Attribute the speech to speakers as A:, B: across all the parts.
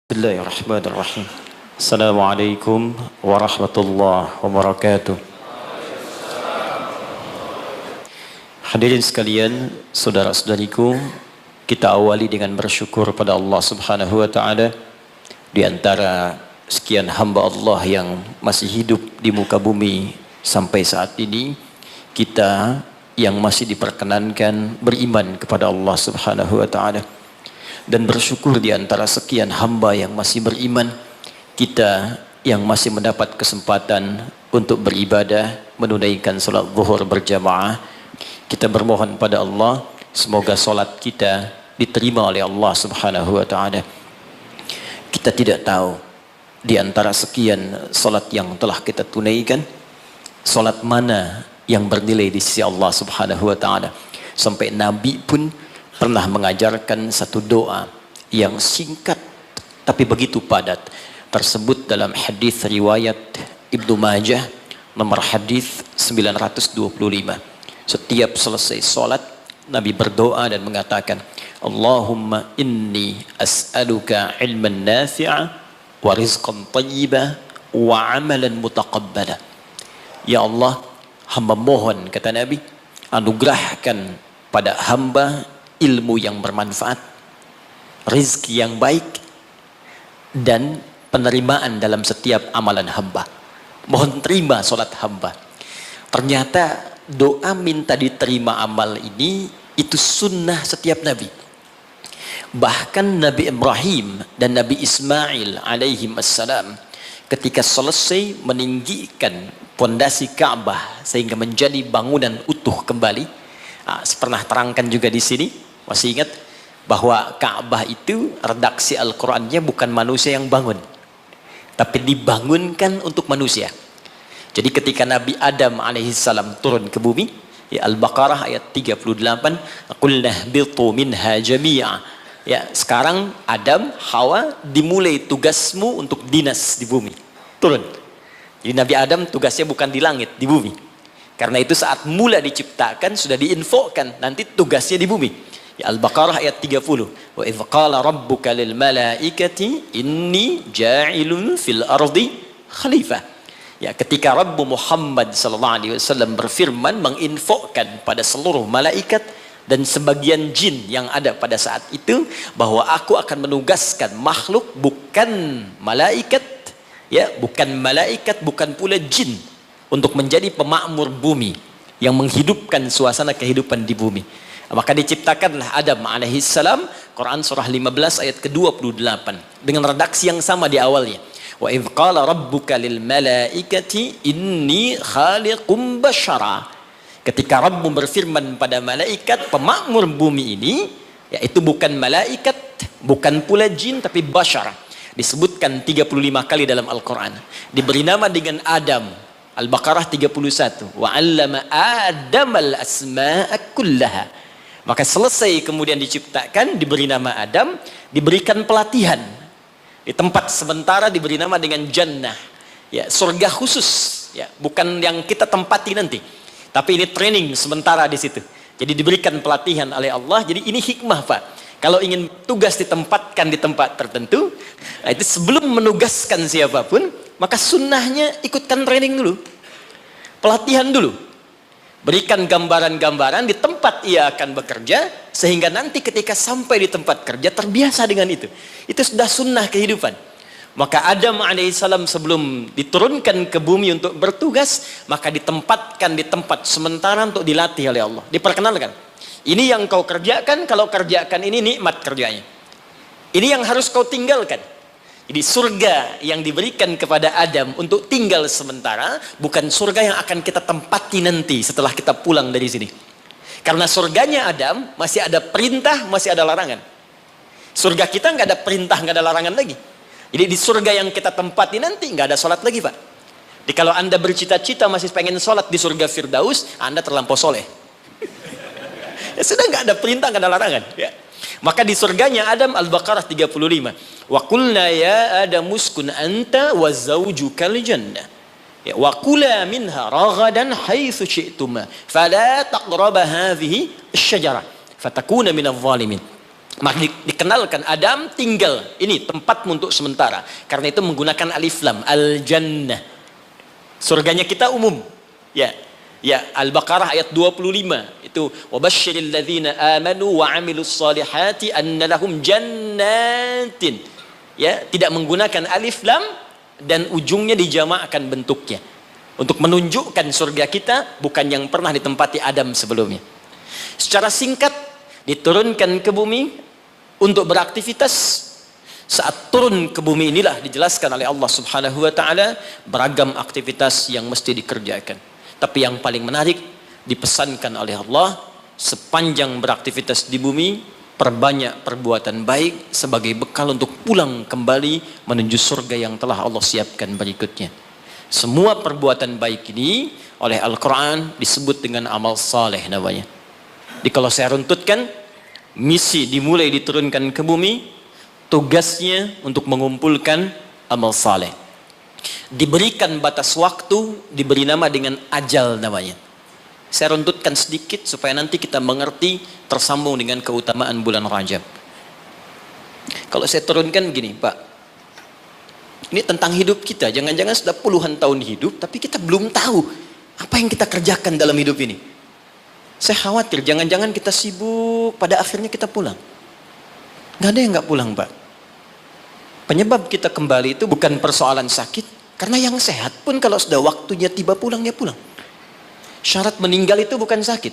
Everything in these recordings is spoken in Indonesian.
A: Bismillahirrahmanirrahim. Assalamualaikum warahmatullahi wabarakatuh. Hadirin sekalian, saudara-saudariku, kita awali dengan bersyukur pada Allah Subhanahu wa taala. Di antara sekian hamba Allah yang masih hidup di muka bumi sampai saat ini, kita yang masih diperkenankan beriman kepada Allah Subhanahu wa taala. Dan bersyukur di antara sekian hamba yang masih beriman, kita yang masih mendapat kesempatan untuk beribadah, menunaikan salat zuhur berjamaah. Kita bermohon pada Allah, semoga salat kita diterima oleh Allah Subhanahu wa taala. Kita tidak tahu di antara sekian salat yang telah kita tunaikan, salat mana yang bernilai di sisi Allah Subhanahu wa taala. Sampai Nabi pun pernah mengajarkan satu doa yang singkat tapi begitu padat, tersebut dalam hadis riwayat Ibnu Majah nomor hadis 925. Setiap selesai salat Nabi berdoa dan mengatakan, Allahumma inni as'aluka ilman nafi'a wa rizqan thayyiba wa amalan mutaqabbala. Ya Allah, hamba mohon, kata Nabi, anugerahkan pada hamba ilmu yang bermanfaat, rizki yang baik, dan penerimaan dalam setiap amalan hamba. Mohon terima solat hamba. Ternyata doa minta diterima amal ini itu sunnah setiap nabi. Bahkan Nabi Ibrahim dan Nabi Ismail alaihi assalam ketika selesai meninggikan pondasi Ka'bah sehingga menjadi bangunan utuh kembali, pernah terangkan juga di sini. Masih ingat bahwa Ka'bah itu redaksi Al-Qur'annya bukan manusia yang bangun, tapi dibangunkan untuk manusia. Jadi ketika Nabi Adam alaihissalam turun ke bumi, ya, Al-Baqarah ayat 38, qulna bitu minha jami'a. Ya, sekarang Adam, Hawa, dimulai tugasmu untuk dinas di bumi. Turun. Jadi Nabi Adam tugasnya bukan di langit, di bumi. Karena itu saat mula diciptakan sudah diinfokan nanti tugasnya di bumi. Ya, Al-Baqarah ayat 30. Wa idz qala rabbuka lil malaikati inni ja'ilun fil ardi khalifah. Ya, ketika Rabbu Muhammad sallallahu alaihi wasallam berfirman menginfokan pada seluruh malaikat dan sebagian jin yang ada pada saat itu bahwa aku akan menugaskan makhluk bukan malaikat, ya, bukan malaikat, bukan pula jin, untuk menjadi pemakmur bumi yang menghidupkan suasana kehidupan di bumi. Maka diciptakanlah Adam alaihissalam, Quran surah 15 ayat ke-28 dengan redaksi yang sama di awalnya. Wa idz qala rabbuka lil malaikati inni khaliqum basyara. Ketika Rabbmu berfirman pada malaikat, pemakmur bumi ini, yaitu bukan malaikat, bukan pula jin, tapi basyara. Disebutkan 35 kali dalam Al-Quran. Diberi nama dengan Adam. Al-Baqarah 31. Wa 'allama Adamal asma'a kullaha. Maka selesai kemudian diciptakan, diberi nama Adam, diberikan pelatihan. Di tempat sementara diberi nama dengan jannah. Ya, surga khusus, ya, bukan yang kita tempati nanti. Tapi ini training sementara di situ. Jadi diberikan pelatihan oleh Allah. Jadi ini hikmah, Pak. Kalau ingin tugas ditempatkan di tempat tertentu, itu sebelum menugaskan siapapun, maka sunnahnya ikutkan training dulu. Pelatihan dulu. Berikan gambaran-gambaran di tempat ia akan bekerja, sehingga nanti ketika sampai di tempat kerja terbiasa dengan itu. Itu sudah sunnah kehidupan. Maka Adam alaihissalam sebelum diturunkan ke bumi untuk bertugas, maka ditempatkan di tempat sementara untuk dilatih oleh Allah. Diperkenalkan. Ini yang kau kerjakan, kalau kerjakan ini nikmat kerjanya. Ini yang harus kau tinggalkan. Jadi surga yang diberikan kepada Adam untuk tinggal sementara bukan surga yang akan kita tempati nanti setelah kita pulang dari sini. Karena surganya Adam masih ada perintah, masih ada larangan. Surga kita nggak ada perintah, nggak ada larangan lagi. Jadi di surga yang kita tempati nanti nggak ada sholat lagi, Pak. Jadi kalau Anda bercita-cita masih pengen sholat di surga Firdaus, Anda terlampau soleh. Ya sudah, nggak ada perintah, nggak ada larangan. Ya. Maka di surganya Adam, Al-Baqarah 35. Wa qulna ya Adam uskun anta wa zawjukal jannah. Ya, wa kula minha ragadan haitsu syi'tuma fala taqraba hadhihi asy-syajarah fatakuna minadh-dhalimin. Maka dikenalkan Adam tinggal ini tempatmu untuk sementara. Karena itu menggunakan alif lam, al-jannah. Surganya kita umum. Ya. Ya, Al-Baqarah ayat 25 itu wabasyiril ladzina amanu wa 'amilus solihati anna lahum jannatin. Ya, tidak menggunakan alif lam dan ujungnya dijamakkan bentuknya untuk menunjukkan surga kita bukan yang pernah ditempati Adam sebelumnya. Secara singkat diturunkan ke bumi untuk beraktivitas. Saat turun ke bumi inilah dijelaskan oleh Allah Subhanahu wa taala beragam aktivitas yang mesti dikerjakan. Tapi yang paling menarik dipesankan oleh Allah, sepanjang beraktivitas di bumi, perbanyak perbuatan baik sebagai bekal untuk pulang kembali menuju surga yang telah Allah siapkan berikutnya. Semua perbuatan baik ini oleh Al-Quran disebut dengan amal saleh namanya. Jadi kalau saya runtutkan, misi dimulai diturunkan ke bumi, tugasnya untuk mengumpulkan amal saleh. Diberikan batas waktu, diberi nama dengan ajal namanya. Saya runtutkan sedikit supaya nanti kita mengerti tersambung dengan keutamaan bulan Rajab. Kalau saya turunkan gini, Pak, ini tentang hidup kita. Jangan-jangan sudah puluhan tahun hidup, tapi kita belum tahu apa yang kita kerjakan dalam hidup ini. Saya khawatir, jangan-jangan kita sibuk, pada akhirnya kita pulang. Nggak ada yang nggak pulang, Pak. Penyebab kita kembali itu bukan persoalan sakit, karena yang sehat pun kalau sudah waktunya tiba pulang, ya pulang. Syarat meninggal itu bukan sakit.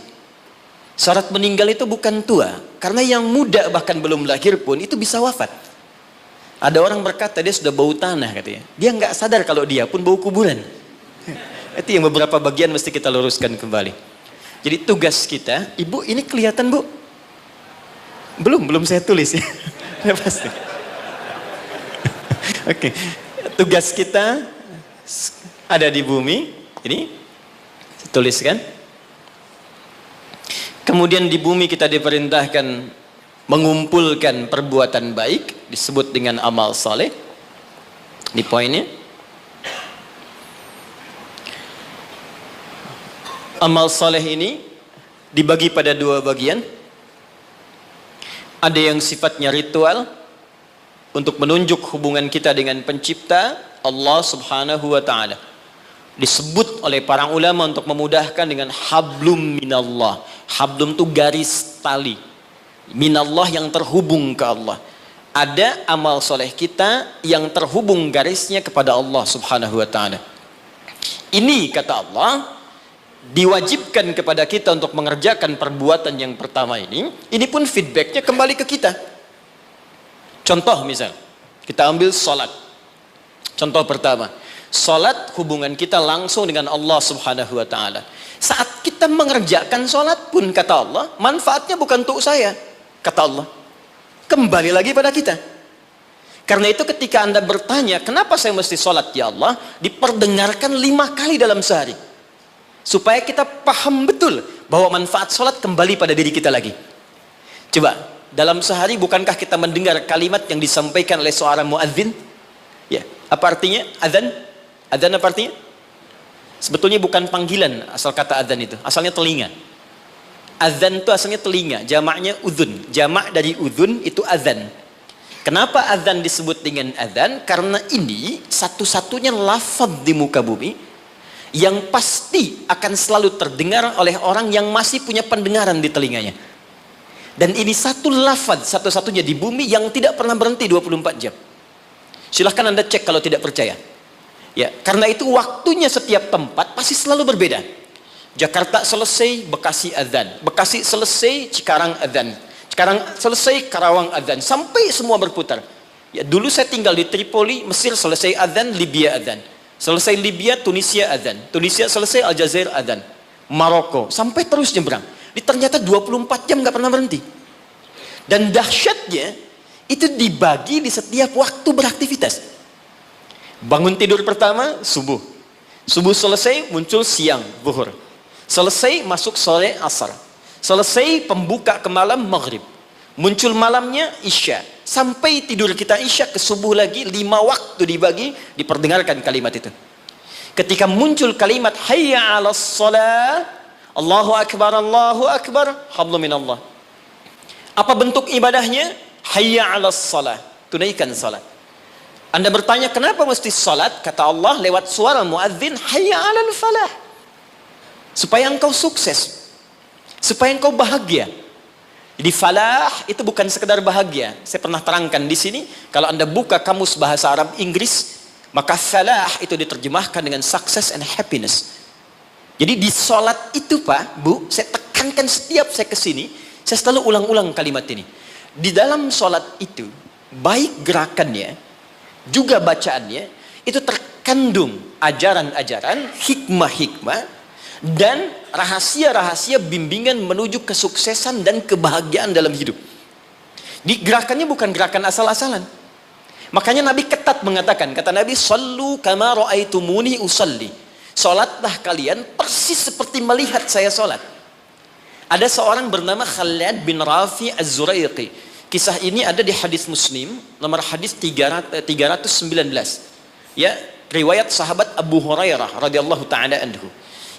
A: Syarat meninggal itu bukan tua, karena yang muda bahkan belum lahir pun itu bisa wafat. Ada orang berkata dia sudah bau tanah katanya. Dia nggak sadar kalau dia pun bau kuburan. Itu yang beberapa bagian mesti kita luruskan kembali. Jadi tugas kita, Ibu ini kelihatan Bu? Belum saya tulis ya. Pasti. Oke, tugas kita ada di bumi, ini tuliskan. Kemudian di bumi kita diperintahkan mengumpulkan perbuatan baik, disebut dengan amal saleh. Di poinnya, amal saleh ini dibagi pada dua bagian. Ada yang sifatnya ritual, untuk menunjuk hubungan kita dengan pencipta Allah Subhanahu wa taala. Disebut oleh para ulama untuk memudahkan dengan hablum minallah. Hablum itu garis tali minallah yang terhubung ke Allah. Ada amal soleh kita yang terhubung garisnya kepada Allah Subhanahu wa taala. Ini kata Allah diwajibkan kepada kita untuk mengerjakan perbuatan yang pertama ini pun feedbacknya kembali ke kita. Contoh misal, kita ambil salat. Contoh pertama, salat hubungan kita langsung dengan Allah Subhanahu wa taala. Saat kita mengerjakan salat pun kata Allah, manfaatnya bukan untuk saya, kata Allah. Kembali lagi pada kita. Karena itu ketika Anda bertanya, kenapa saya mesti salat ya Allah? Diperdengarkan 5 kali dalam sehari. Supaya kita paham betul bahwa manfaat salat kembali pada diri kita lagi. Coba, dalam sehari bukankah kita mendengar kalimat yang disampaikan oleh seorang muadzin? Ya, apa artinya adzan? Adzan apa artinya? Sebetulnya bukan panggilan asal kata adzan itu, asalnya telinga. Adzan itu asalnya telinga, jamaknya udhun. Jamak dari udhun itu adzan. Kenapa adzan disebut dengan adzan? Karena ini satu-satunya lafaz di muka bumi yang pasti akan selalu terdengar oleh orang yang masih punya pendengaran di telinganya. Dan ini satu lafaz satu-satunya di bumi yang tidak pernah berhenti 24 jam. Silahkan Anda cek kalau tidak percaya. Ya, karena itu waktunya setiap tempat pasti selalu berbeda. Jakarta selesai, Bekasi adzan. Bekasi selesai, Cikarang adzan. Cikarang selesai, Karawang adzan. Sampai semua berputar. Ya, dulu saya tinggal di Tripoli, Mesir selesai adzan, Libya adzan. Selesai Libya, Tunisia adzan. Tunisia selesai, Aljazair adzan. Maroko, sampai terus nyebrang. Ternyata 24 jam nggak pernah berhenti. Dan dahsyatnya itu dibagi di setiap waktu beraktivitas. Bangun tidur pertama subuh. Subuh selesai muncul siang zuhur. Selesai masuk sore asar. Selesai pembuka ke malam maghrib. Muncul malamnya isya. Sampai tidur kita isya ke subuh lagi 5 waktu dibagi, diperdengarkan kalimat itu. Ketika muncul kalimat hayya 'alas shalah, Allahu akbar, hablum minallah. Apa bentuk ibadahnya? Hayya 'alas shalah, tunaikan salat. Anda bertanya kenapa mesti salat? Kata Allah lewat suara muadzin, hayya 'alal falah. Supaya engkau sukses, supaya engkau bahagia. Jadi falah itu bukan sekedar bahagia. Saya pernah terangkan di sini, kalau Anda buka kamus bahasa Arab Inggris, maka falah itu diterjemahkan dengan success and happiness. Jadi di salat itu Pak, Bu, saya tekankan setiap saya kesini, saya selalu ulang-ulang kalimat ini. Di dalam salat itu, baik gerakannya, juga bacaannya, itu terkandung ajaran-ajaran, hikmah-hikmah, dan rahasia-rahasia bimbingan menuju kesuksesan dan kebahagiaan dalam hidup. Di gerakannya bukan gerakan asal-asalan. Makanya Nabi ketat mengatakan, kata Nabi, "Shallu kama ra'aitumuni usalli." Salatlah kalian persis seperti melihat saya salat. Ada seorang bernama Khalid bin Rafi Az-Zuraiqi. Kisah ini ada di hadis Muslim, nomor hadis 319. Ya, riwayat sahabat Abu Hurairah radhiyallahu taala anhu.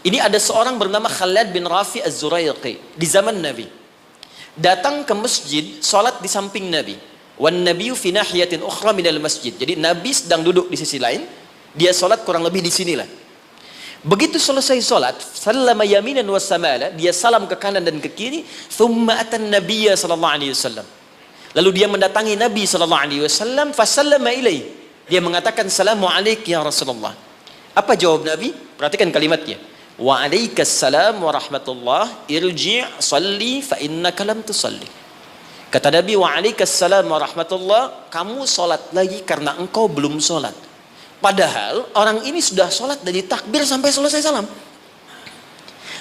A: Ini ada seorang bernama Khalid bin Rafi Az-Zuraiqi di zaman Nabi. Datang ke masjid, salat di samping Nabi. Wan nabiyyu fi nahiyatin ukhra minal masjid. Jadi Nabi sedang duduk di sisi lain, dia salat kurang lebih di sinilah. Begitu selesai salat, sallama yaminan wa samala, dia salam ke kanan dan ke kiri, thumma atan nabiyya sallallahu alaihi wasallam. Lalu dia mendatangi Nabi sallallahu alaihi wasallam, fa sallama ilaihi. Dia mengatakan, "Assalamu alayk ya Rasulullah." Apa jawab Nabi? Perhatikan kalimatnya. "Wa alaikassalam wa rahmatullah, irji' salli fa innaka lam tusalli." Kata Nabi, "Wa alaikassalam wa rahmatullah, kamu salat lagi karena engkau belum salat." Padahal orang ini sudah salat dari takbir sampai selesai salam.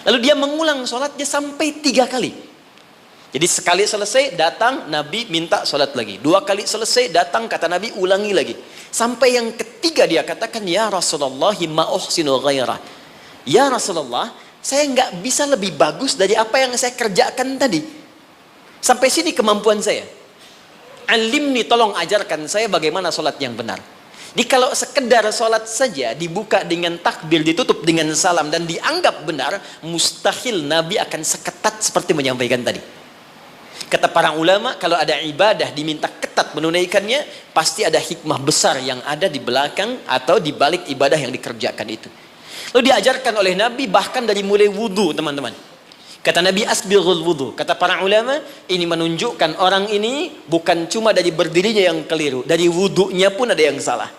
A: Lalu dia mengulang salatnya sampai 3 kali. Jadi sekali selesai datang Nabi minta salat lagi. 2 kali selesai datang kata Nabi ulangi lagi. Sampai yang ketiga dia katakan, "Ya Rasulullah ma uhsinu ghairah." Ya Rasulullah, saya nggak bisa lebih bagus dari apa yang saya kerjakan tadi. Sampai sini kemampuan saya. Alimni, tolong ajarkan saya bagaimana salat yang benar. Jadi kalau sekedar salat saja dibuka dengan takbir, ditutup dengan salam dan dianggap benar, mustahil Nabi akan seketat seperti menyampaikan tadi. Kata para ulama, kalau ada ibadah diminta ketat menunaikannya, pasti ada hikmah besar yang ada di belakang atau di balik ibadah yang dikerjakan itu. Lalu diajarkan oleh Nabi bahkan dari mulai wudu, teman-teman. Kata Nabi, "Asbighul wudu." Kata para ulama, ini menunjukkan orang ini bukan cuma dari berdirinya yang keliru, dari wudunya pun ada yang salah.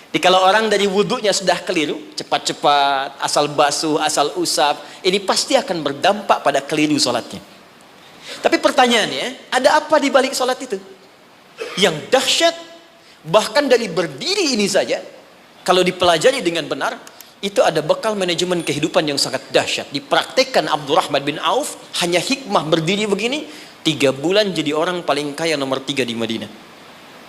A: Jadi kalau orang dari wudunya sudah keliru, cepat-cepat, asal basuh, asal usap, ini pasti akan berdampak pada keliru sholatnya. Tapi pertanyaannya, ada apa di balik sholat itu? Yang dahsyat, bahkan dari berdiri ini saja, kalau dipelajari dengan benar, itu ada bekal manajemen kehidupan yang sangat dahsyat. Dipraktekkan Abdurrahman bin Auf, hanya hikmah berdiri begini, 3 bulan jadi orang paling kaya nomor 3 di Madinah.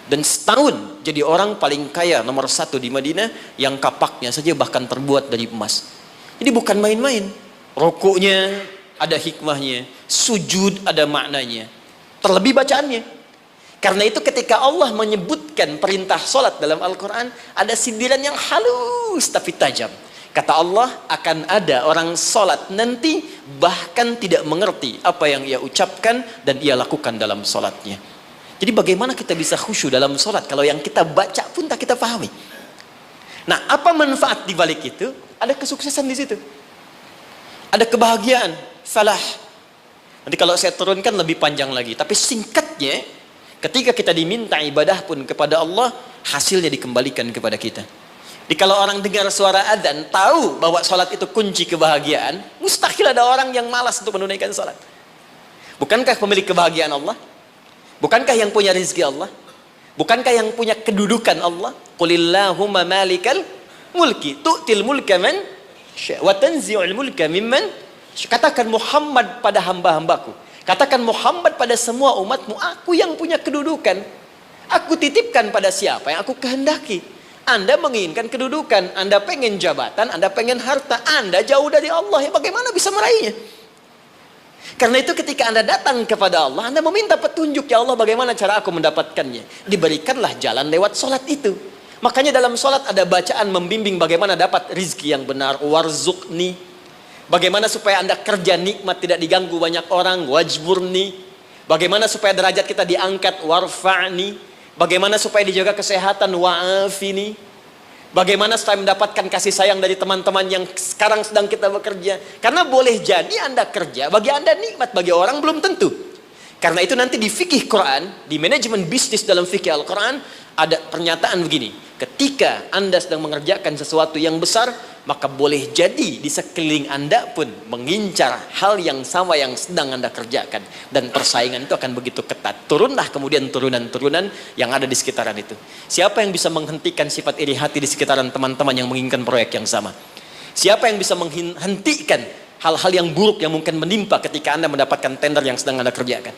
A: Dan setahun jadi orang paling kaya nomor 1 di Madinah, yang kapaknya saja bahkan terbuat dari emas. Jadi bukan main-main. Rukuknya ada hikmahnya, sujud ada maknanya, terlebih bacaannya. Karena itu ketika Allah menyebutkan perintah solat dalam Al-Quran, ada sindiran yang halus tapi tajam. Kata Allah, akan ada orang solat nanti bahkan tidak mengerti apa yang ia ucapkan dan ia lakukan dalam solatnya. Jadi bagaimana kita bisa khusyuk dalam sholat kalau yang kita baca pun tak kita pahami? Nah, apa manfaat di balik itu? Ada kesuksesan di situ. Ada kebahagiaan, falah. Nanti kalau saya turunkan lebih panjang lagi. Tapi singkatnya, ketika kita diminta ibadah pun kepada Allah, hasilnya dikembalikan kepada kita. Jadi kalau orang dengar suara adzan, tahu bahwa sholat itu kunci kebahagiaan, mustahil ada orang yang malas untuk menunaikan sholat. Bukankah pemilik kebahagiaan Allah? Bukankah yang punya rezeki Allah? Bukankah yang punya kedudukan Allah? Qulillahumma malikal mulki tu'til mulka man wa tanzi'ul mulka mimman. Katakan Muhammad pada hamba-hambaku, katakan Muhammad pada semua umatmu, aku yang punya kedudukan. Aku titipkan pada siapa yang aku kehendaki. Anda menginginkan kedudukan, Anda pengen jabatan, Anda pengen harta, Anda jauh dari Allah, ya bagaimana bisa meraihnya? Karena itu ketika Anda datang kepada Allah, Anda meminta petunjuk, ya Allah bagaimana cara aku mendapatkannya? Diberikanlah jalan lewat sholat itu. Makanya dalam sholat ada bacaan membimbing bagaimana dapat rizki yang benar. Warzuqni. Bagaimana supaya Anda kerja nikmat tidak diganggu banyak orang. Wajburni. Bagaimana supaya derajat kita diangkat, warfa'ni. Bagaimana supaya dijaga kesehatan, wa'afini. Bagaimana supaya mendapatkan kasih sayang dari teman-teman yang sekarang sedang kita bekerja. Karena boleh jadi Anda kerja, bagi Anda nikmat, bagi orang belum tentu. Karena itu nanti di fikih Quran, di manajemen bisnis dalam fikih Al-Quran, ada pernyataan begini. Ketika Anda sedang mengerjakan sesuatu yang besar, maka boleh jadi di sekeliling Anda pun mengincar hal yang sama yang sedang Anda kerjakan. Dan persaingan itu akan begitu ketat. Turunlah kemudian turunan-turunan yang ada di sekitaran itu. Siapa yang bisa menghentikan sifat iri hati di sekitaran teman-teman yang menginginkan proyek yang sama? Siapa yang bisa menghentikan hal-hal yang buruk yang mungkin menimpa ketika Anda mendapatkan tender yang sedang Anda kerjakan?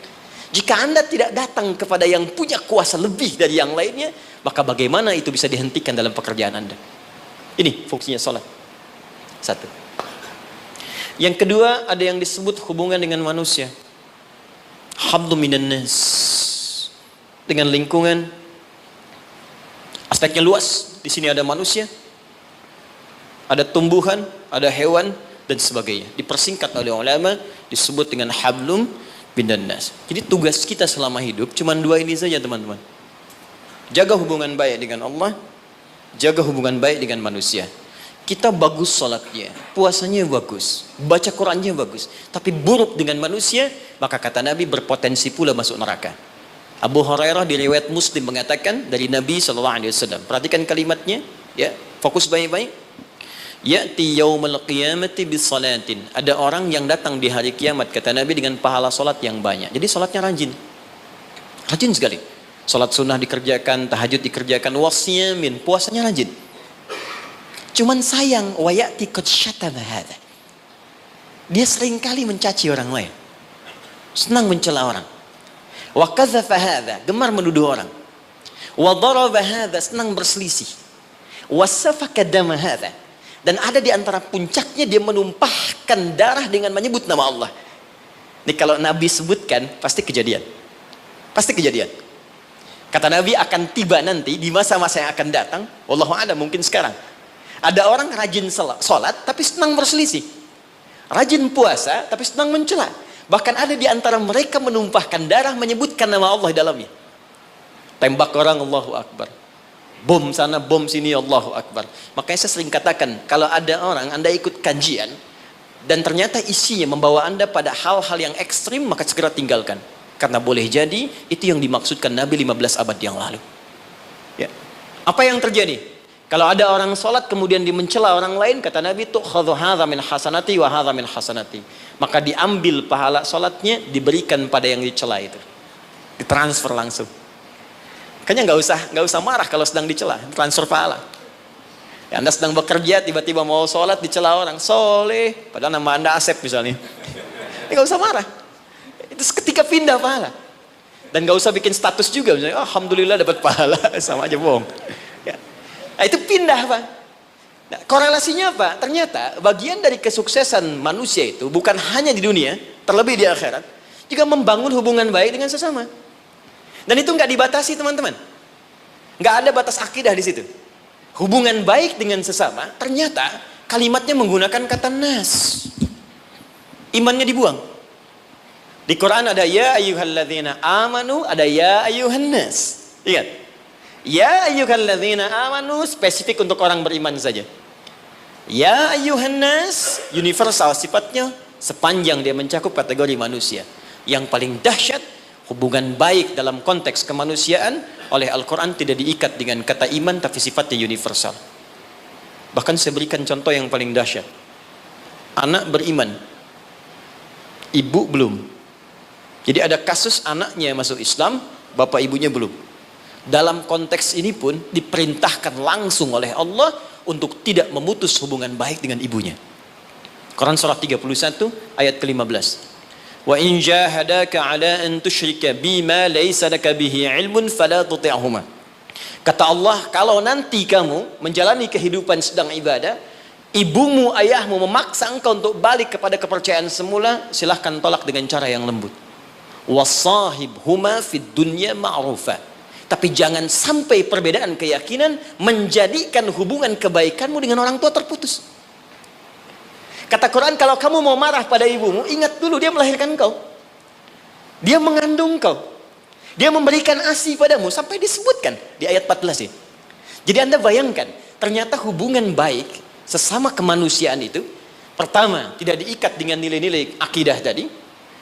A: Jika Anda tidak datang kepada yang punya kuasa lebih dari yang lainnya, maka bagaimana itu bisa dihentikan dalam pekerjaan Anda? Ini fungsinya sholat. Satu. Yang kedua, ada yang disebut hubungan dengan manusia. Hablu minan nas. Dengan lingkungan. Aspeknya luas. Di sini ada manusia, ada tumbuhan, ada hewan, dan sebagainya. Dipersingkat oleh ulama, disebut dengan hablum minan nas. Jadi tugas kita selama hidup cuma dua ini saja, teman-teman. Jaga hubungan baik dengan Allah, jaga hubungan baik dengan manusia. Kita bagus sholatnya, puasanya bagus, baca Qurannya bagus, tapi buruk dengan manusia, maka kata Nabi berpotensi pula masuk neraka. Abu Hurairah di riwayat Muslim mengatakan dari Nabi SAW. Perhatikan kalimatnya, ya, fokus baik-baik. Ya'ti yaumal qiyamati bisalatin. Ada orang yang datang di hari kiamat, kata Nabi, dengan pahala solat yang banyak. Jadi solatnya rajin. Rajin sekali. Solat sunnah dikerjakan, tahajud dikerjakan, wasyamin, puasanya rajin. Cuman sayang, wa ya'ti qad syatama hadza. Dia seringkali mencaci orang lain. Senang mencela orang. Wa kadzafa hadza, gemar menuduh orang. Wa daraba hadza, senang berselisih. Wa safaka dama hadza. Dan ada di antara puncaknya dia menumpahkan darah dengan menyebut nama Allah. Ini kalau Nabi sebutkan pasti kejadian. Pasti kejadian. Kata Nabi akan tiba nanti di masa-masa yang akan datang. Wallahu a'lam, mungkin sekarang. Ada orang rajin sholat tapi senang berselisih. Rajin puasa tapi senang mencela. Bahkan ada di antara mereka menumpahkan darah menyebutkan nama Allah di dalamnya. Tembak orang, Allahu Akbar. Bom sana, bom sini, Allahu Akbar. Makanya saya sering katakan, kalau ada orang, Anda ikut kajian, dan ternyata isinya membawa Anda pada hal-hal yang ekstrim, maka segera tinggalkan. Karena boleh jadi, itu yang dimaksudkan Nabi 15 abad yang lalu. Ya. Apa yang terjadi? Kalau ada orang sholat, kemudian dimencela orang lain, kata Nabi, tu'khadhu hadha min hasanati wa hadha min hasanati. Maka diambil pahala sholatnya, diberikan pada yang dicela itu. Ditransfer langsung. Kayaknya nggak usah marah kalau sedang dicela, transfer pahala. Ya, Anda sedang bekerja, tiba-tiba mau sholat dicela orang, soleh, padahal nama Anda Asep misalnya. Nggak usah marah. Itu ketika pindah pahala. Dan nggak usah bikin status juga, misalnya, oh, alhamdulillah dapat pahala, sama aja bohong. Ya. Nah, itu pindah, Pak. Nah, korelasinya apa? Ternyata bagian dari kesuksesan manusia itu bukan hanya di dunia, terlebih di akhirat, juga membangun hubungan baik dengan sesama. Dan itu nggak dibatasi, teman-teman. Nggak ada batas akidah di situ. Hubungan baik dengan sesama, ternyata kalimatnya menggunakan kata nas. Imannya dibuang. Di Quran ada ya ayyuhalladzina amanu, ada ya ayyuhan nas. Ingat. Ya ayyuhalladzina amanu spesifik untuk orang beriman saja. Ya ayyuhan nas universal sifatnya sepanjang dia mencakup kategori manusia. Yang paling dahsyat, hubungan baik dalam konteks kemanusiaan oleh Al-Quran tidak diikat dengan kata iman, tapi sifatnya universal. Bahkan saya berikan contoh yang paling dahsyat. Anak beriman, ibu belum. Jadi ada kasus anaknya masuk Islam, bapak ibunya belum. Dalam konteks ini pun diperintahkan langsung oleh Allah untuk tidak memutus hubungan baik dengan ibunya. Quran surah 31 ayat ke-15. Wa in jahadaka ala an tusyrika bima laysa laka bihi ilmun fala tuti'huma. Kata Allah, kalau nanti kamu menjalani kehidupan sedang ibadah, ibumu, ayahmu memaksa engkau untuk balik kepada kepercayaan semula, silahkan tolak dengan cara yang lembut. Wasahibhuma fid dunya ma'rufa. Tapi jangan sampai perbedaan keyakinan menjadikan hubungan kebaikanmu dengan orang tua terputus. Kata Quran, kalau kamu mau marah pada ibumu, ingat dulu dia melahirkan engkau. Dia mengandung kau. Dia memberikan ASI padamu sampai disebutkan di ayat 14 ini. Jadi Anda bayangkan, ternyata hubungan baik sesama kemanusiaan itu pertama tidak diikat dengan nilai-nilai akidah tadi,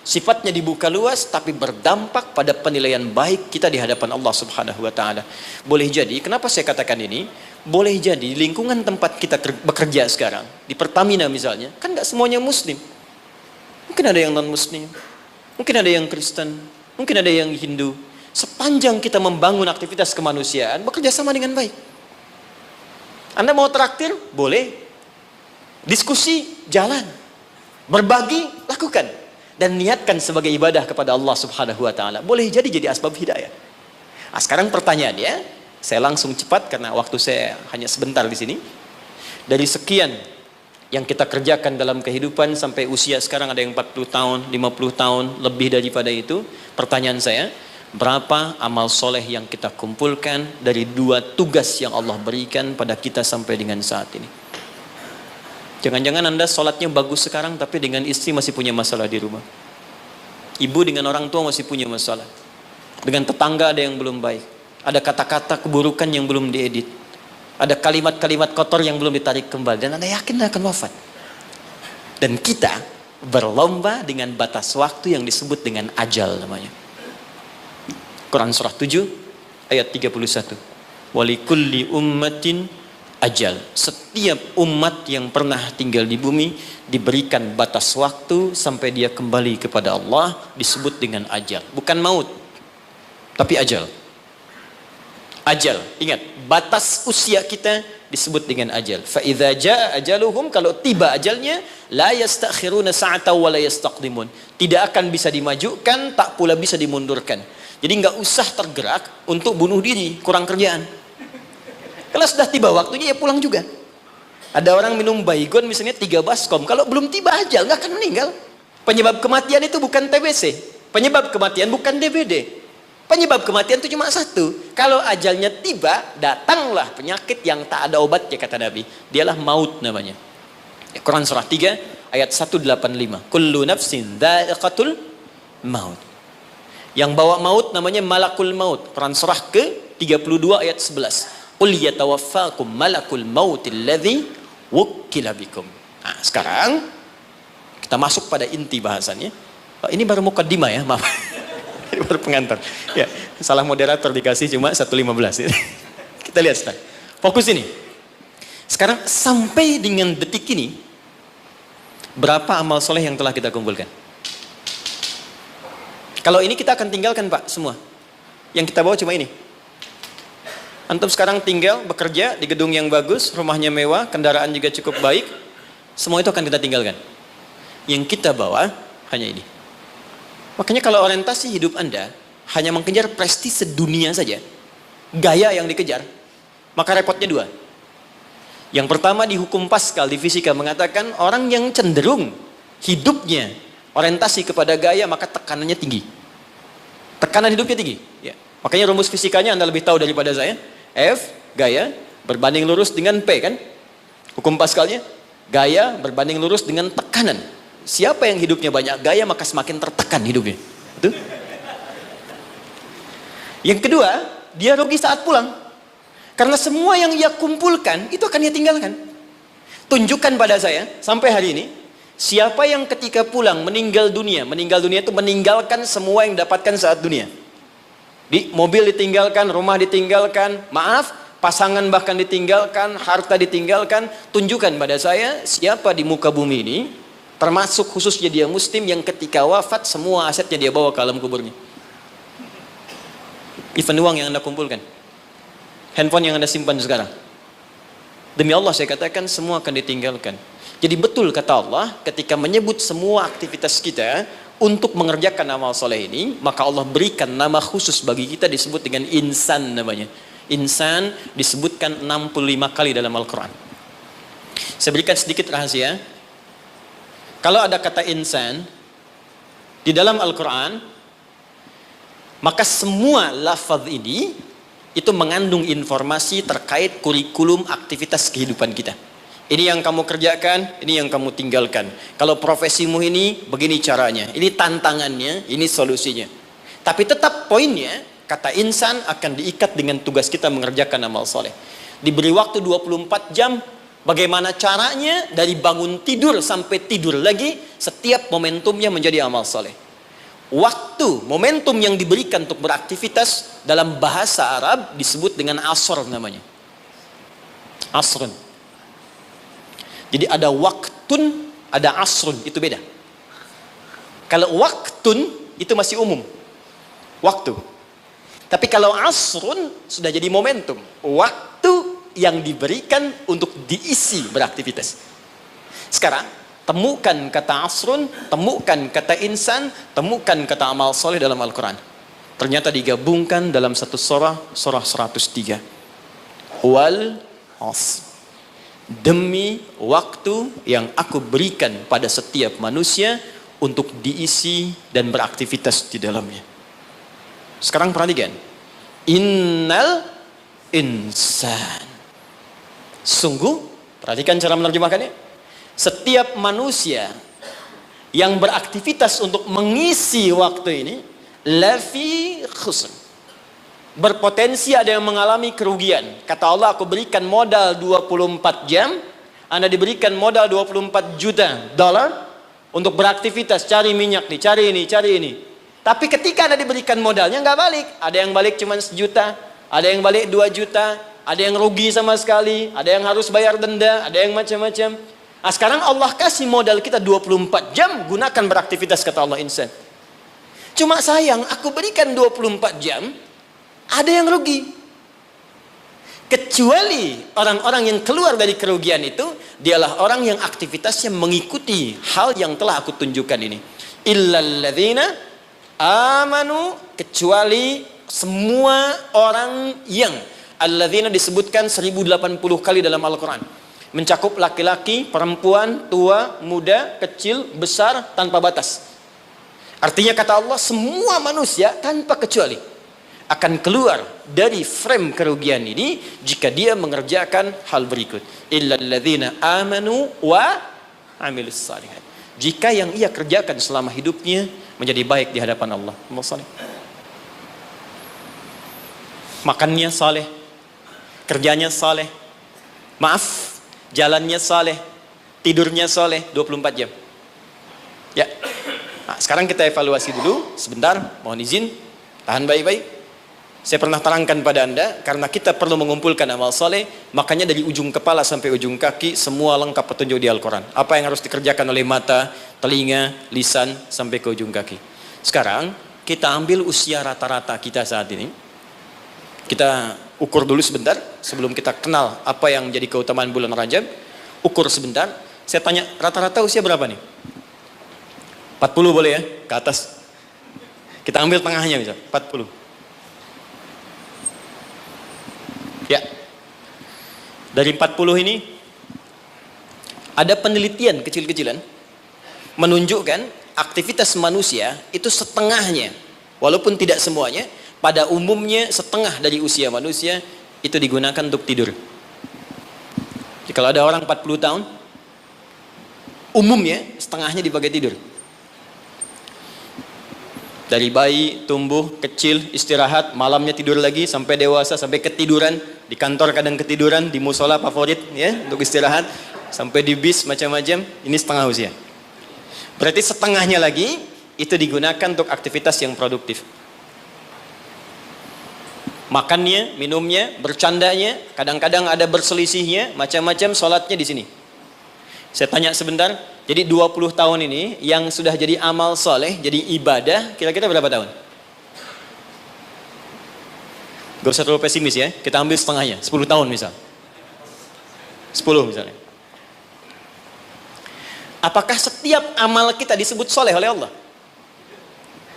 A: sifatnya dibuka luas tapi berdampak pada penilaian baik kita di hadapan Allah Subhanahu wa taala. Boleh jadi, kenapa saya katakan ini? Boleh jadi lingkungan tempat kita bekerja sekarang, di Pertamina misalnya, kan nggak semuanya muslim. Mungkin ada yang non muslim, mungkin ada yang Kristen, mungkin ada yang Hindu. Sepanjang kita membangun aktivitas kemanusiaan, bekerja sama dengan baik. Anda mau traktir? Boleh. Diskusi? Jalan. Berbagi? Lakukan. Dan niatkan sebagai ibadah kepada Allah Subhanahu wa taala. Boleh jadi asbab hidayah. Nah, sekarang pertanyaannya, saya langsung cepat karena waktu saya hanya sebentar di sini. Dari sekian yang kita kerjakan dalam kehidupan sampai usia sekarang ada yang 40 tahun, 50 tahun, lebih daripada itu. Pertanyaan saya, berapa amal soleh yang kita kumpulkan dari 2 tugas yang Allah berikan pada kita sampai dengan saat ini? Jangan-jangan Anda sholatnya bagus sekarang tapi dengan istri masih punya masalah di rumah. Ibu dengan orang tua masih punya masalah. Dengan tetangga ada yang belum baik. Ada kata-kata keburukan yang belum diedit. Ada kalimat-kalimat kotor yang belum ditarik kembali. Dan Anda yakin Anda akan wafat. Dan kita berlomba dengan batas waktu yang disebut dengan ajal namanya. Quran surah 7 ayat 31. Walikulli ummatin ajal. Setiap umat yang pernah tinggal di bumi diberikan batas waktu sampai dia kembali kepada Allah, disebut dengan ajal. Bukan maut, tapi ajal. Ajal, ingat, batas usia kita disebut dengan ajal. Fa idza jaa ajaluhum, kalau tiba ajalnya, la yastakhiruna sa'atan wa la yastaqdimun. Tidak akan bisa dimajukan, tak pula bisa dimundurkan. Jadi nggak usah tergerak untuk bunuh diri, kurang kerjaan. Kalau sudah tiba waktunya ya pulang juga. Ada orang minum baygon misalnya 3 baskom, kalau belum tiba ajal nggak akan meninggal. Penyebab kematian itu bukan TBC, penyebab kematian bukan DBD. Penyebab kematian itu cuma satu. Kalau ajalnya tiba, datanglah penyakit yang tak ada obatnya kata Nabi. Dialah maut namanya. Quran surah 3 ayat 185. Kullu nafsin dha'iqatul maut. Yang bawa maut namanya malakul maut. Quran surah ke-32 ayat 11. Qul yatawaffakum malakul maut alladhi wukkila bikum. Nah, sekarang kita masuk pada inti bahasannya. Ini baru mukaddimah ya, maaf. Ini baru pengantar. Ya, salah moderator dikasih cuma 1.15. Kita lihat sekarang. Fokus ini. Sekarang sampai dengan detik ini, berapa amal soleh yang telah kita kumpulkan? Kalau ini kita akan tinggalkan Pak, semua. Yang kita bawa cuma ini. Antum sekarang tinggal, bekerja di gedung yang bagus, rumahnya mewah, kendaraan juga cukup baik. Semua itu akan kita tinggalkan. Yang kita bawa hanya ini. Makanya kalau orientasi hidup Anda hanya mengejar prestise dunia saja, gaya yang dikejar, maka repotnya 2. Yang pertama di hukum Pascal, di fisika mengatakan orang yang cenderung hidupnya orientasi kepada gaya, maka tekanannya tinggi. Tekanan hidupnya tinggi. Ya. Makanya rumus fisikanya Anda lebih tahu daripada saya. F, gaya, berbanding lurus dengan P kan? Hukum Pascalnya, gaya berbanding lurus dengan tekanan. Siapa yang hidupnya banyak gaya, maka semakin tertekan hidupnya. Betul? Yang kedua, dia rugi saat pulang. Karena semua yang ia kumpulkan, itu akan ia tinggalkan. Tunjukkan pada saya, sampai hari ini, siapa yang ketika pulang meninggal dunia itu meninggalkan semua yang didapatkan saat dunia. Di mobil ditinggalkan, rumah ditinggalkan, maaf, pasangan bahkan ditinggalkan, harta ditinggalkan. Tunjukkan pada saya siapa di muka bumi ini, termasuk khususnya dia muslim, yang ketika wafat semua asetnya dia bawa ke alam kuburnya. Even uang yang Anda kumpulkan, handphone yang Anda simpan sekarang, demi Allah saya katakan semua akan ditinggalkan. Jadi betul kata Allah, ketika menyebut semua aktivitas kita untuk mengerjakan amal soleh ini, maka Allah berikan nama khusus bagi kita, disebut dengan insan namanya. Insan disebutkan 65 kali dalam Al-Quran. Saya berikan sedikit rahasia. Kalau ada kata insan di dalam Al-Quran, maka semua lafaz ini itu mengandung informasi terkait kurikulum aktivitas kehidupan kita. Ini yang kamu kerjakan, ini yang kamu tinggalkan. Kalau profesimu ini, begini caranya. Ini tantangannya, ini solusinya. Tapi tetap poinnya, kata insan akan diikat dengan tugas kita mengerjakan amal soleh. Diberi waktu 24 jam, bagaimana caranya dari bangun tidur sampai tidur lagi, setiap momentumnya menjadi amal soleh. Waktu, momentum yang diberikan untuk beraktivitas dalam bahasa Arab disebut dengan asr namanya. Asrun. Jadi ada waktun, ada asrun, itu beda. Kalau waktun itu masih umum, waktu. Tapi kalau asrun sudah jadi momentum, waktu yang diberikan untuk diisi beraktivitas. Sekarang temukan kata asrun, temukan kata insan, temukan kata amal soleh dalam Al-Quran. Ternyata digabungkan dalam satu surah 103. Wal asr. Demi waktu yang aku berikan pada setiap manusia untuk diisi dan beraktivitas di dalamnya. Sekarang perhatikan. Innal insan. Sungguh, perhatikan cara menerjemahkannya. Setiap manusia yang beraktivitas untuk mengisi waktu ini lafi khusr, berpotensi ada yang mengalami kerugian. Kata Allah, aku berikan modal 24 jam, Anda diberikan modal 24 juta dolar untuk beraktivitas, cari minyak nih, cari ini, cari ini. Tapi ketika Anda diberikan modalnya nggak balik. Ada yang balik cuma 1 juta, ada yang balik 2 juta, ada yang rugi sama sekali, ada yang harus bayar denda, ada yang macam-macam. Nah, sekarang Allah kasih modal kita 24 jam, gunakan beraktivitas, kata Allah insan. Cuma sayang, aku berikan 24 jam, ada yang rugi. Kecuali orang-orang yang keluar dari kerugian itu, dialah orang yang aktivitasnya mengikuti hal yang telah aku tunjukkan ini. Illalladzina amanu, kecuali semua orang yang, alladzina disebutkan 1080 kali dalam Al-Quran. Mencakup laki-laki, perempuan, tua, muda, kecil, besar, tanpa batas. Artinya kata Allah, semua manusia tanpa kecuali akan keluar dari frame kerugian ini jika dia mengerjakan hal berikut. Illalladzina amanu wa amilus salihat. Jika yang ia kerjakan selama hidupnya menjadi baik di hadapan Allah. Makannya saleh, kerjanya saleh, maaf, jalannya saleh, tidurnya saleh 24 jam. Ya. Nah, sekarang kita evaluasi dulu sebentar, mohon izin, tahan baik-baik. Saya pernah terangkan pada Anda, karena kita perlu mengumpulkan amal saleh, makanya dari ujung kepala sampai ujung kaki semua lengkap petunjuk di Al-Quran. Apa yang harus dikerjakan oleh mata, telinga, lisan sampai ke ujung kaki. Sekarang kita ambil usia rata-rata kita saat ini. Kita ukur dulu sebentar sebelum kita kenal apa yang menjadi keutamaan bulan Rajab. Ukur sebentar. Saya tanya, rata-rata usia berapa nih? 40 boleh ya? Ke atas. Kita ambil tengahnya misal, 40. Ya. Dari 40 ini ada penelitian kecil-kecilan menunjukkan aktivitas manusia itu setengahnya, walaupun tidak semuanya, pada umumnya setengah dari usia manusia itu digunakan untuk tidur. Jadi kalau ada orang 40 tahun, umumnya setengahnya dipakai tidur. Dari bayi, tumbuh, kecil, istirahat, malamnya tidur lagi, sampai dewasa, sampai ketiduran, di kantor kadang ketiduran, di musola favorit ya untuk istirahat, sampai di bis macam-macam, ini setengah usia. Berarti setengahnya lagi itu digunakan untuk aktivitas yang produktif. Makannya, minumnya, bercandanya, kadang-kadang ada berselisihnya, macam-macam, sholatnya di sini. Saya tanya sebentar, jadi 20 tahun ini yang sudah jadi amal soleh, jadi ibadah, kira-kira berapa tahun? Gak usah terlalu pesimis ya, kita ambil setengahnya, 10 tahun misal. 10 misalnya. Apakah setiap amal kita disebut soleh oleh Allah?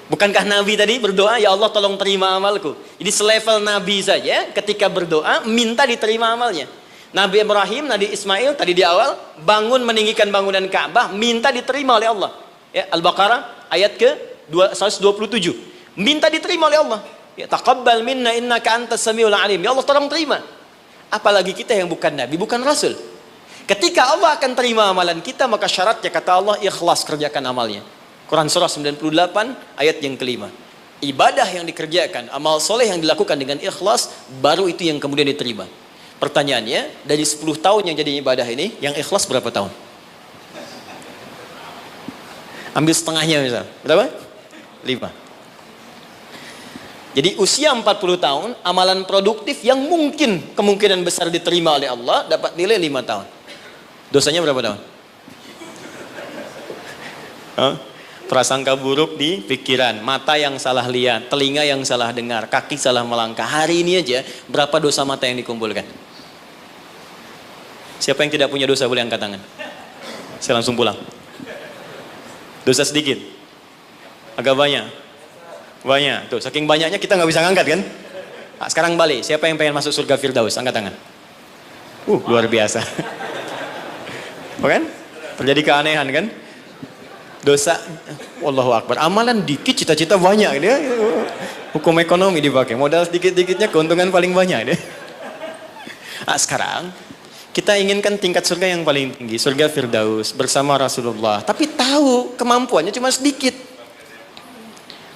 A: Bukankah Nabi tadi berdoa, ya Allah tolong terima amalku. Jadi selevel Nabi saja ketika berdoa, minta diterima amalnya. Nabi Ibrahim, Nabi Ismail tadi di awal bangun meninggikan bangunan Ka'bah, minta diterima oleh Allah. Ya, Al-Baqarah ayat ke 127. Minta diterima oleh Allah. Ya, taqabbal minna innaka antas samiul alim. Ya Allah tolong terima. Apalagi kita yang bukan nabi, bukan rasul. Ketika Allah akan terima amalan kita, maka syaratnya kata Allah ikhlas kerjakan amalnya. Quran surah 98 ayat yang kelima. Ibadah yang dikerjakan, amal soleh yang dilakukan dengan ikhlas, baru itu yang kemudian diterima. Pertanyaannya, dari 10 tahun yang jadi ibadah ini, yang ikhlas berapa tahun? Ambil setengahnya misal. Berapa? 5. Jadi usia 40 tahun, amalan produktif yang mungkin kemungkinan besar diterima oleh Allah, dapat nilai 5 tahun. Dosanya berapa tahun? Prasangka buruk di pikiran, mata yang salah lihat, telinga yang salah dengar, kaki salah melangkah. Hari ini aja berapa dosa mata yang dikumpulkan? Siapa yang tidak punya dosa boleh angkat tangan. Saya langsung pulang. Dosa sedikit, agak banyak, banyak. Tuh, saking banyaknya kita nggak bisa ngangkat kan? Nah, sekarang balik. Siapa yang pengen masuk surga Firdaus? Angkat tangan. Luar biasa. Bukan? Terjadi keanehan kan? Dosa, Allahu Akbar, amalan dikit, cita-cita banyak dia. Hukum ekonomi dipakai, modal sedikit-dikitnya keuntungan paling banyak dia. Nah, sekarang kita inginkan tingkat surga yang paling tinggi, surga Firdaus bersama Rasulullah. Tapi tahu kemampuannya cuma sedikit.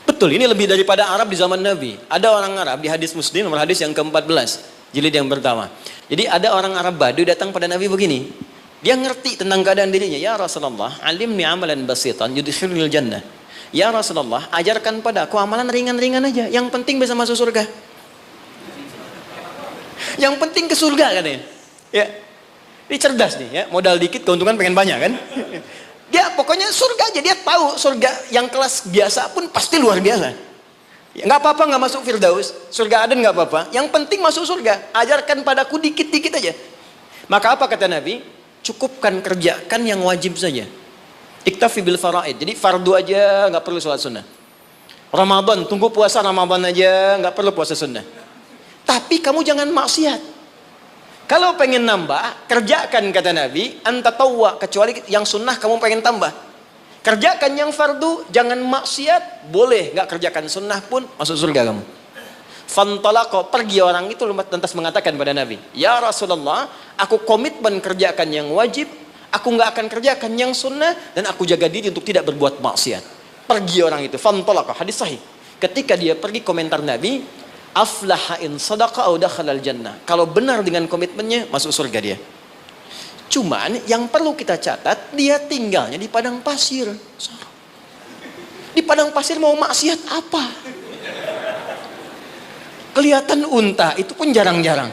A: Betul, ini lebih daripada Arab di zaman Nabi. Ada orang Arab di hadis Muslim, nomor hadis yang ke-14, jilid yang pertama. Jadi ada orang Arab Badu datang pada Nabi begini. Dia ngerti tentang keadaan dirinya. Ya Rasulullah, alimni amalan basitan yudkhilul jannah. Ya Rasulullah, ajarkan padaku amalan ringan-ringan aja, yang penting bisa masuk surga. Yang penting ke surga katanya. Ya. Ini cerdas nih ya, modal dikit keuntungan pengen banyak kan. Dia pokoknya surga aja, dia tahu surga yang kelas biasa pun pasti luar biasa. Ya, nggak apa-apa nggak masuk Firdaus, surga Aden nggak apa-apa. Yang penting masuk surga. Ajarkan padaku dikit-dikit aja. Maka apa kata Nabi? Cukupkan kerjakan yang wajib saja. Iktafi bil faraid. Jadi fardu aja, nggak perlu sholat sunnah. Ramadan, tunggu puasa Ramadan aja, nggak perlu puasa sunnah. Tapi kamu jangan maksiat. Kalau pengen nambah, kerjakan kata Nabi, antatawwa, kecuali yang sunnah kamu pengen tambah. Kerjakan yang fardu, jangan maksiat, boleh nggak kerjakan sunnah pun masuk surga kamu. Fantalaqo, pergi orang itu lantas mengatakan pada Nabi, ya Rasulullah, aku komitmen kerjakan yang wajib, aku nggak akan kerjakan yang sunnah, dan aku jaga diri untuk tidak berbuat maksiat. Pergi orang itu, fantalaqo, hadis sahih. Ketika dia pergi, komentar Nabi, aflaha in sadaqa au dakhalal jannah. Kalau benar dengan komitmennya, masuk surga dia. Cuman yang perlu kita catat, dia tinggalnya di padang pasir. Di padang pasir mau maksiat apa? Kelihatan unta itu pun jarang-jarang.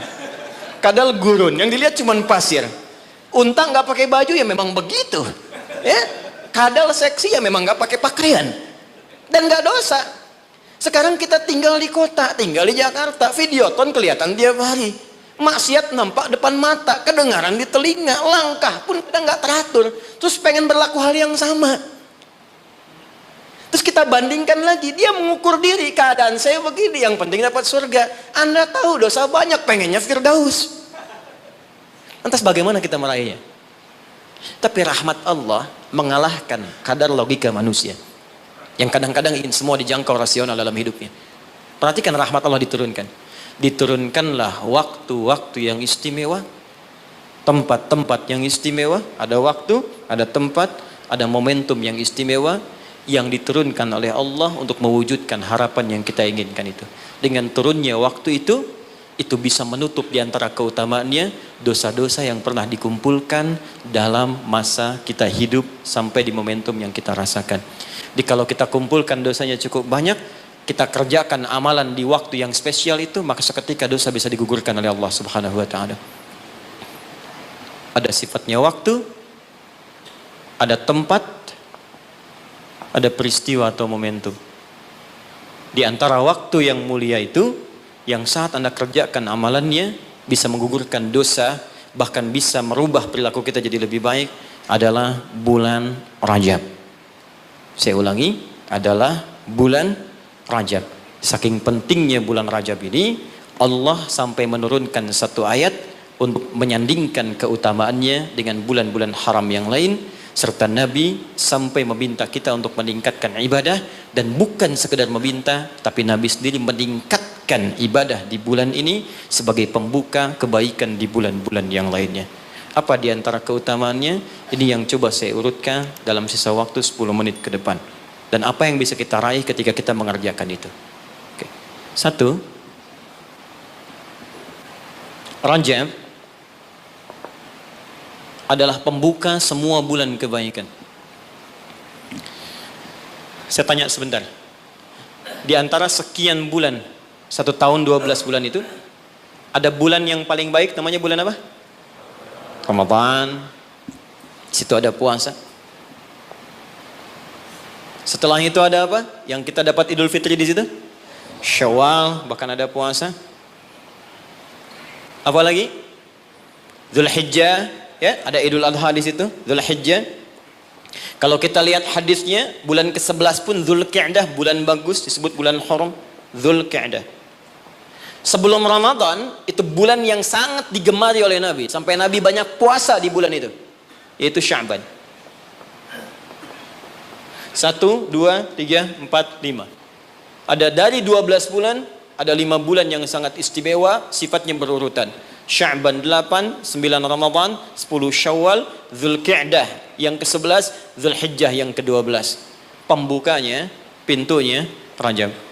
A: Kadal gurun yang dilihat cuma pasir. Unta nggak pakai baju ya memang begitu. Ya, kadal seksi ya memang nggak pakai pakaian. Dan nggak dosa. Sekarang kita tinggal di kota, tinggal di Jakarta, videoton kelihatan tiap hari. Maksiat nampak depan mata, kedengaran di telinga, langkah pun kita nggak teratur. Terus pengen berlaku hal yang sama. Terus kita bandingkan lagi, dia mengukur diri, keadaan saya begini, yang penting dapat surga. Anda tahu dosa banyak, pengennya Firdaus. Lantas bagaimana kita meraihnya? Tapi rahmat Allah mengalahkan kadar logika manusia. Yang kadang-kadang ingin semua dijangkau rasional dalam hidupnya. Perhatikan rahmat Allah diturunkan. Diturunkanlah waktu-waktu yang istimewa, tempat-tempat yang istimewa, ada waktu, ada tempat, ada momentum yang istimewa, yang diturunkan oleh Allah untuk mewujudkan harapan yang kita inginkan itu. Dengan turunnya waktu itu bisa menutup diantara keutamaannya dosa-dosa yang pernah dikumpulkan dalam masa kita hidup sampai di momentum yang kita rasakan. Jadi kalau kita kumpulkan dosanya cukup banyak, kita kerjakan amalan di waktu yang spesial itu, maka seketika dosa bisa digugurkan oleh Allah Subhanahu wa taala. Ada sifatnya waktu, ada tempat, ada peristiwa atau momentum. Di antara waktu yang mulia itu, yang saat Anda kerjakan amalannya bisa menggugurkan dosa, bahkan bisa merubah perilaku kita jadi lebih baik, adalah bulan Rajab. Saya ulangi, adalah bulan Rajab. Saking pentingnya bulan Rajab ini, Allah sampai menurunkan satu ayat untuk menyandingkan keutamaannya dengan bulan-bulan haram yang lain, serta Nabi sampai meminta kita untuk meningkatkan ibadah, dan bukan sekedar meminta, tapi Nabi sendiri meningkatkan ibadah di bulan ini sebagai pembuka kebaikan di bulan-bulan yang lainnya. Apa di antara keutamaannya? Ini yang coba saya urutkan dalam sisa waktu 10 menit ke depan. Dan apa yang bisa kita raih ketika kita mengerjakan itu. Oke. Satu, Rajab adalah pembuka semua bulan kebaikan. Saya tanya sebentar. Di antara sekian bulan, 1 tahun 12 bulan itu, ada bulan yang paling baik, namanya bulan apa? Ramadan. Di situ ada puasa. Setelah itu ada apa? Yang kita dapat Idul Fitri di situ? Syawal, bahkan ada puasa. Apa lagi? Dzulhijjah, ya, ada Idul Adha di situ, Dzulhijjah. Kalau kita lihat hadisnya, bulan ke-11 pun Dzulqa'dah, bulan bagus, disebut bulan haram, Dzulqa'dah. Sebelum Ramadan, itu bulan yang sangat digemari oleh Nabi. Sampai Nabi banyak puasa di bulan itu. Yaitu Sya'ban. 1, 2, 3, 4, 5. Ada dari 12 bulan, ada 5 bulan yang sangat istimewa, sifatnya berurutan. Sya'ban 8, 9 Ramadan, 10 Syawal, Dzulqa'dah yang ke-11, Dzulhijjah yang ke-12. Pembukanya, pintunya, Rajab.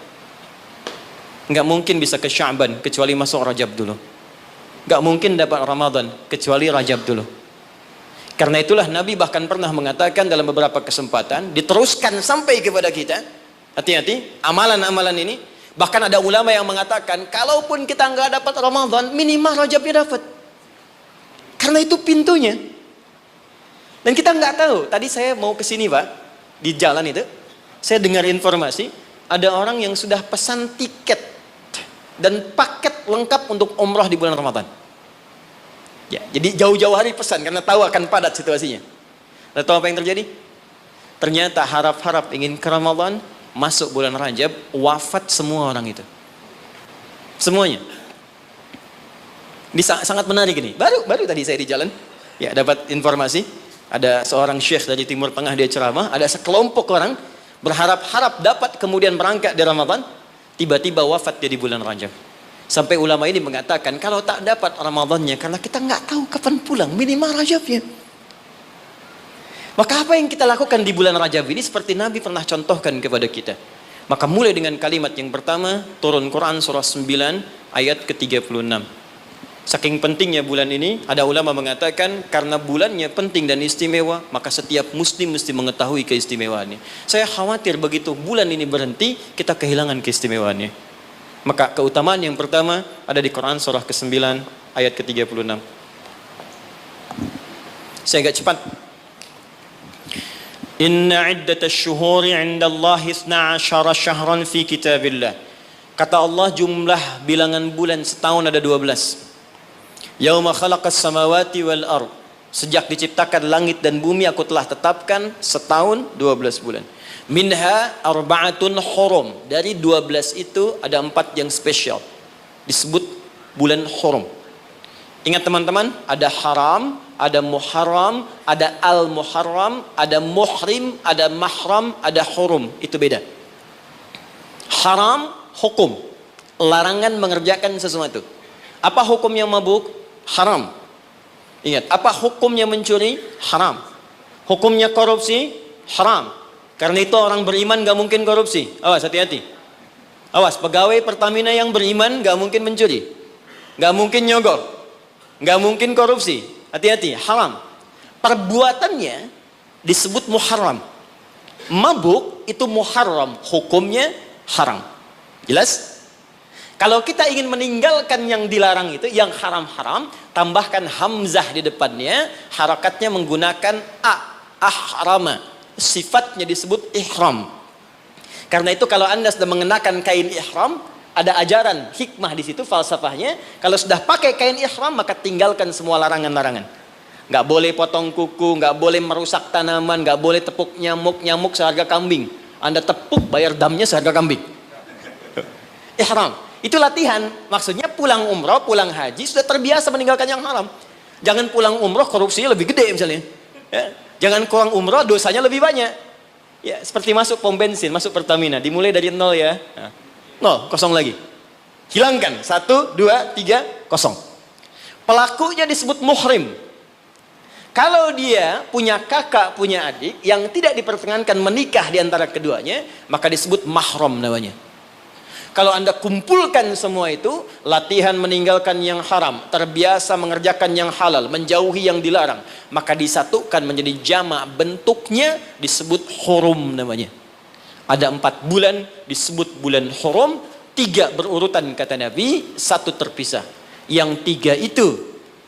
A: Enggak mungkin bisa ke Sya'ban kecuali masuk Rajab dulu. Enggak mungkin dapat Ramadan kecuali Rajab dulu. Karena itulah Nabi bahkan pernah mengatakan dalam beberapa kesempatan, diteruskan sampai kepada kita, hati-hati, amalan-amalan ini. Bahkan ada ulama yang mengatakan, kalaupun kita enggak dapat Ramadan, minimal Rajabnya dapat. Karena itu pintunya. Dan kita enggak tahu, tadi saya mau ke sini Pak, di jalan itu, saya dengar informasi, ada orang yang sudah pesan tiket dan paket lengkap untuk umrah di bulan Ramadan. Ya, jadi jauh-jauh hari pesan karena tahu akan padat situasinya. Lalu tahu apa yang terjadi? Ternyata harap-harap ingin ke Ramadan, masuk bulan Rajab, wafat semua orang itu. Semuanya. Ini sangat menarik ini. Baru tadi saya di jalan, ya dapat informasi, ada seorang syekh dari Timur Tengah dia ceramah, ada sekelompok orang berharap-harap dapat kemudian berangkat di Ramadan, tiba-tiba wafat dia di bulan Rajab. Sampai ulama ini mengatakan, kalau tak dapat Ramadannya, karena kita nggak tahu kapan pulang, minimal Rajabnya. Maka apa yang kita lakukan di bulan Rajab ini, seperti Nabi pernah contohkan kepada kita. Maka mulai dengan kalimat yang pertama, turun Quran surah 9 ayat ke-36. Saking pentingnya bulan ini, ada ulama mengatakan karena bulannya penting dan istimewa, maka setiap muslim mesti mengetahui keistimewaannya. Saya khawatir begitu bulan ini berhenti, kita kehilangan keistimewaannya. Maka keutamaan yang pertama ada di Quran surah ke-9 ayat ke-36. Saya agak cepat. Inna iddatash syuhuri 'inda Allahi 12 syahran fi kitabillah. Kata Allah, jumlah bilangan bulan setahun ada 12. Yauma khalaqas samawati wal ard. Sejak diciptakan langit dan bumi aku telah tetapkan setahun 12 bulan. Minha arba'atun hurum. Dari 12 itu ada 4 yang spesial. Disebut bulan hurum. Ingat teman-teman, ada haram, ada muharram, ada al-muharram, ada muhrim, ada mahram, ada hurum. Itu beda. Haram, hukum. Larangan mengerjakan sesuatu. Apa hukumnya mabuk? Haram. Ingat, apa hukumnya mencuri? Haram. Hukumnya korupsi? Haram. Karena itu orang beriman gak mungkin korupsi. Awas, hati-hati. Awas, pegawai Pertamina yang beriman gak mungkin mencuri, gak mungkin nyogok, gak mungkin korupsi. Hati-hati, haram. Perbuatannya disebut muharram. Mabuk itu muharram, hukumnya haram. Jelas? Kalau kita ingin meninggalkan yang dilarang itu, yang haram-haram, tambahkan hamzah di depannya, harakatnya menggunakan ahrama. Sifatnya disebut ihram. Karena itu kalau Anda sudah mengenakan kain ihram, ada ajaran hikmah di situ, falsafahnya. Kalau sudah pakai kain ihram, maka tinggalkan semua larangan-larangan. Nggak boleh potong kuku, nggak boleh merusak tanaman, nggak boleh tepuk nyamuk seharga kambing. Anda tepuk, bayar damnya seharga kambing. Ihram. Itu latihan, maksudnya pulang umroh, pulang haji, sudah terbiasa meninggalkan yang haram. Jangan pulang umroh, korupsinya lebih gede misalnya. Ya. Jangan kurang umroh, dosanya lebih banyak. Ya, seperti masuk pom bensin, masuk Pertamina, dimulai dari 0 ya. Nah, 0, kosong lagi. Hilangkan, 1, 2, 3, kosong. Pelakunya disebut muhrim. Kalau dia punya kakak, punya adik yang tidak diperkenankan menikah di antara keduanya, maka disebut mahram namanya. Kalau Anda kumpulkan semua itu, latihan meninggalkan yang haram, terbiasa mengerjakan yang halal, menjauhi yang dilarang, maka disatukan menjadi jamak, bentuknya disebut hurum namanya. Ada 4 bulan disebut bulan hurum, 3 berurutan kata Nabi, 1 terpisah. Yang 3 itu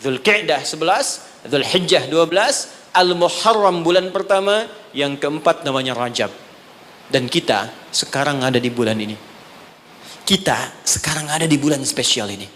A: Dzulqa'dah 11, Dzulhijjah 12, Al-Muharram bulan pertama, yang keempat namanya Rajab. Dan kita sekarang ada di bulan ini. Kita sekarang ada di bulan spesial ini.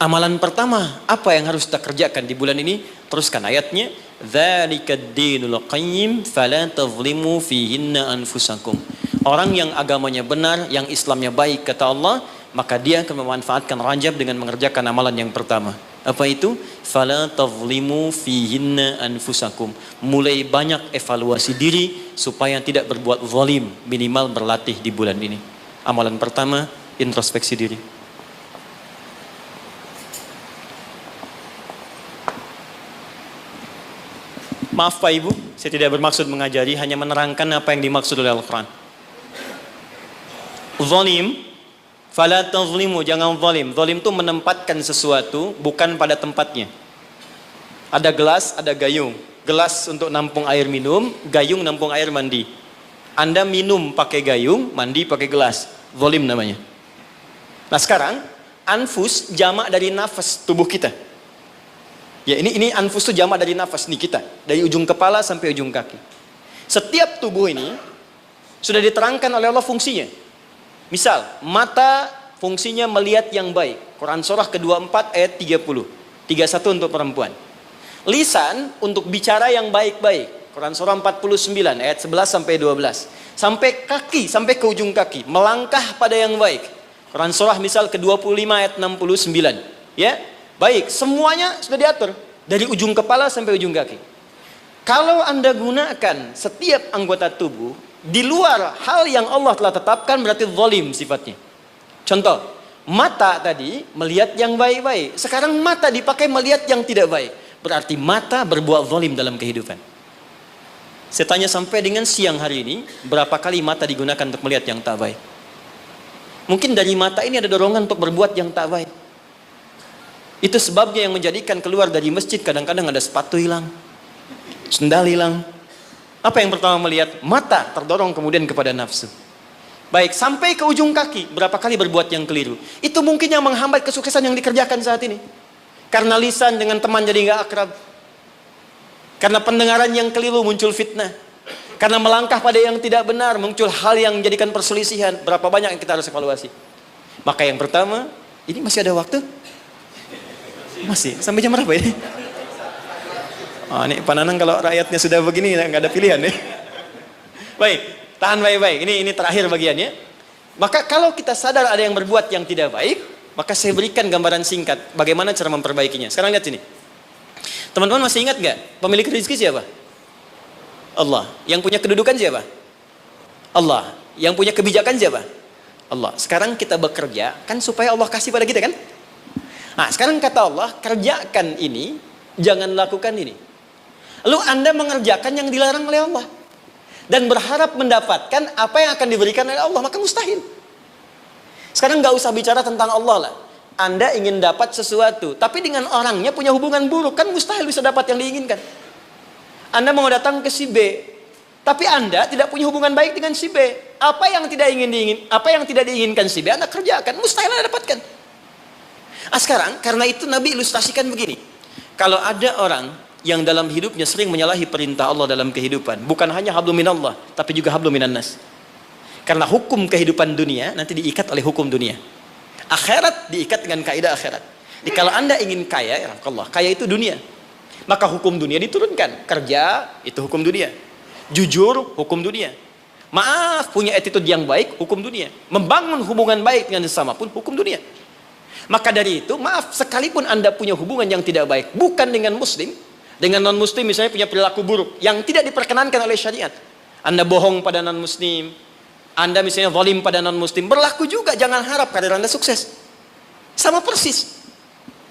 A: Amalan pertama apa yang harus kita kerjakan di bulan ini? Teruskan ayatnya, Dzalikad dinul qayyim fala tadhlimu fihinna anfusakum. Orang yang agamanya benar, yang Islamnya baik kata Allah, maka dia akan memanfaatkan Rajab dengan mengerjakan amalan yang pertama. Apa itu? Fala tadhlimu fihinna anfusakum. Mulai banyak evaluasi diri supaya tidak berbuat zalim, minimal berlatih di bulan ini. Amalan pertama, introspeksi diri. Maaf Pak Ibu, saya tidak bermaksud mengajari, hanya menerangkan apa yang dimaksud oleh Al-Quran. Zalim, fala tazlimu, jangan zalim. Zalim itu menempatkan sesuatu bukan pada tempatnya. Ada gelas, ada gayung. Gelas untuk nampung air minum, gayung nampung air mandi. Anda minum pakai gayung, mandi pakai gelas. Zalim namanya. Nah sekarang, anfus jamak dari nafas tubuh kita. Ya ini anfus itu jamak dari nafas nih kita. Dari ujung kepala sampai ujung kaki. Setiap tubuh ini sudah diterangkan oleh Allah fungsinya. Misal, mata fungsinya melihat yang baik. Quran surah ke-24 ayat 30. 31 untuk perempuan. Lisan untuk bicara yang baik-baik. Quran surah 49 ayat 11 sampai 12. Sampai kaki, sampai ke ujung kaki. Melangkah pada yang baik. Quran surah misal ke-25 ayat 69. Ya, baik. Semuanya sudah diatur. Dari ujung kepala sampai ujung kaki. Kalau Anda gunakan setiap anggota tubuh di luar hal yang Allah telah tetapkan, berarti zalim sifatnya. Contoh, mata tadi melihat yang baik-baik. Sekarang mata dipakai melihat yang tidak baik. Berarti mata berbuat zalim dalam kehidupan. Saya tanya sampai dengan siang hari ini, berapa kali mata digunakan untuk melihat yang tak baik? Mungkin dari mata ini ada dorongan untuk berbuat yang tak baik. Itu sebabnya yang menjadikan keluar dari masjid kadang-kadang ada sepatu hilang, sendal hilang. Apa yang pertama melihat? Mata terdorong kemudian kepada nafsu. Baik, sampai ke ujung kaki, berapa kali berbuat yang keliru. Itu mungkin yang menghambat kesuksesan yang dikerjakan saat ini. Karena lisan dengan teman jadi nggak akrab. Karena pendengaran yang keliru muncul fitnah. Karena melangkah pada yang tidak benar muncul hal yang menjadikan perselisihan. Berapa banyak yang kita harus evaluasi. Maka yang pertama, ini masih ada waktu? Masih, sampai jam berapa ini? Oh, ini Pak Nanang kalau rakyatnya sudah begini nggak ada pilihan nih. Baik, tahan baik-baik. Ini terakhir bagiannya. Maka kalau kita sadar ada yang berbuat yang tidak baik, maka saya berikan gambaran singkat bagaimana cara memperbaikinya. Sekarang lihat sini. Teman-teman masih ingat nggak pemilik rezeki siapa? Allah. Yang punya kedudukan siapa? Allah. Yang punya kebijakan siapa? Allah. Sekarang kita bekerja kan supaya Allah kasih pada kita kan? Nah, sekarang kata Allah, kerjakan ini, jangan lakukan ini. Lalu Anda mengerjakan yang dilarang oleh Allah. Dan berharap mendapatkan apa yang akan diberikan oleh Allah, maka mustahil. Sekarang nggak usah bicara tentang Allah lah. Anda ingin dapat sesuatu, tapi dengan orangnya punya hubungan buruk, kan mustahil bisa dapat yang diinginkan. Anda mau datang ke si B, tapi Anda tidak punya hubungan baik dengan si B. Apa yang tidak diinginkan si B, Anda kerjakan, mustahil Anda dapatkan. Sekarang, karena itu Nabi ilustrasikan begini. Kalau ada orang yang dalam hidupnya sering menyalahi perintah Allah dalam kehidupan, bukan hanya hablum minallah, tapi juga hablum minannas. Karena hukum kehidupan dunia nanti diikat oleh hukum dunia. Akhirat diikat dengan kaidah akhirat. Jadi kalau Anda ingin kaya, ya Allah, kaya itu dunia. Maka hukum dunia diturunkan. Kerja itu hukum dunia. Jujur hukum dunia. Maaf, punya attitude yang baik hukum dunia. Membangun hubungan baik dengan sesama pun hukum dunia. Maka dari itu, maaf, sekalipun Anda punya hubungan yang tidak baik, bukan dengan muslim, dengan non-muslim misalnya punya perilaku buruk yang tidak diperkenankan oleh syariat. Anda bohong pada non-muslim, Anda misalnya zalim pada non-muslim, berlaku juga, jangan harap karir Anda sukses. Sama persis.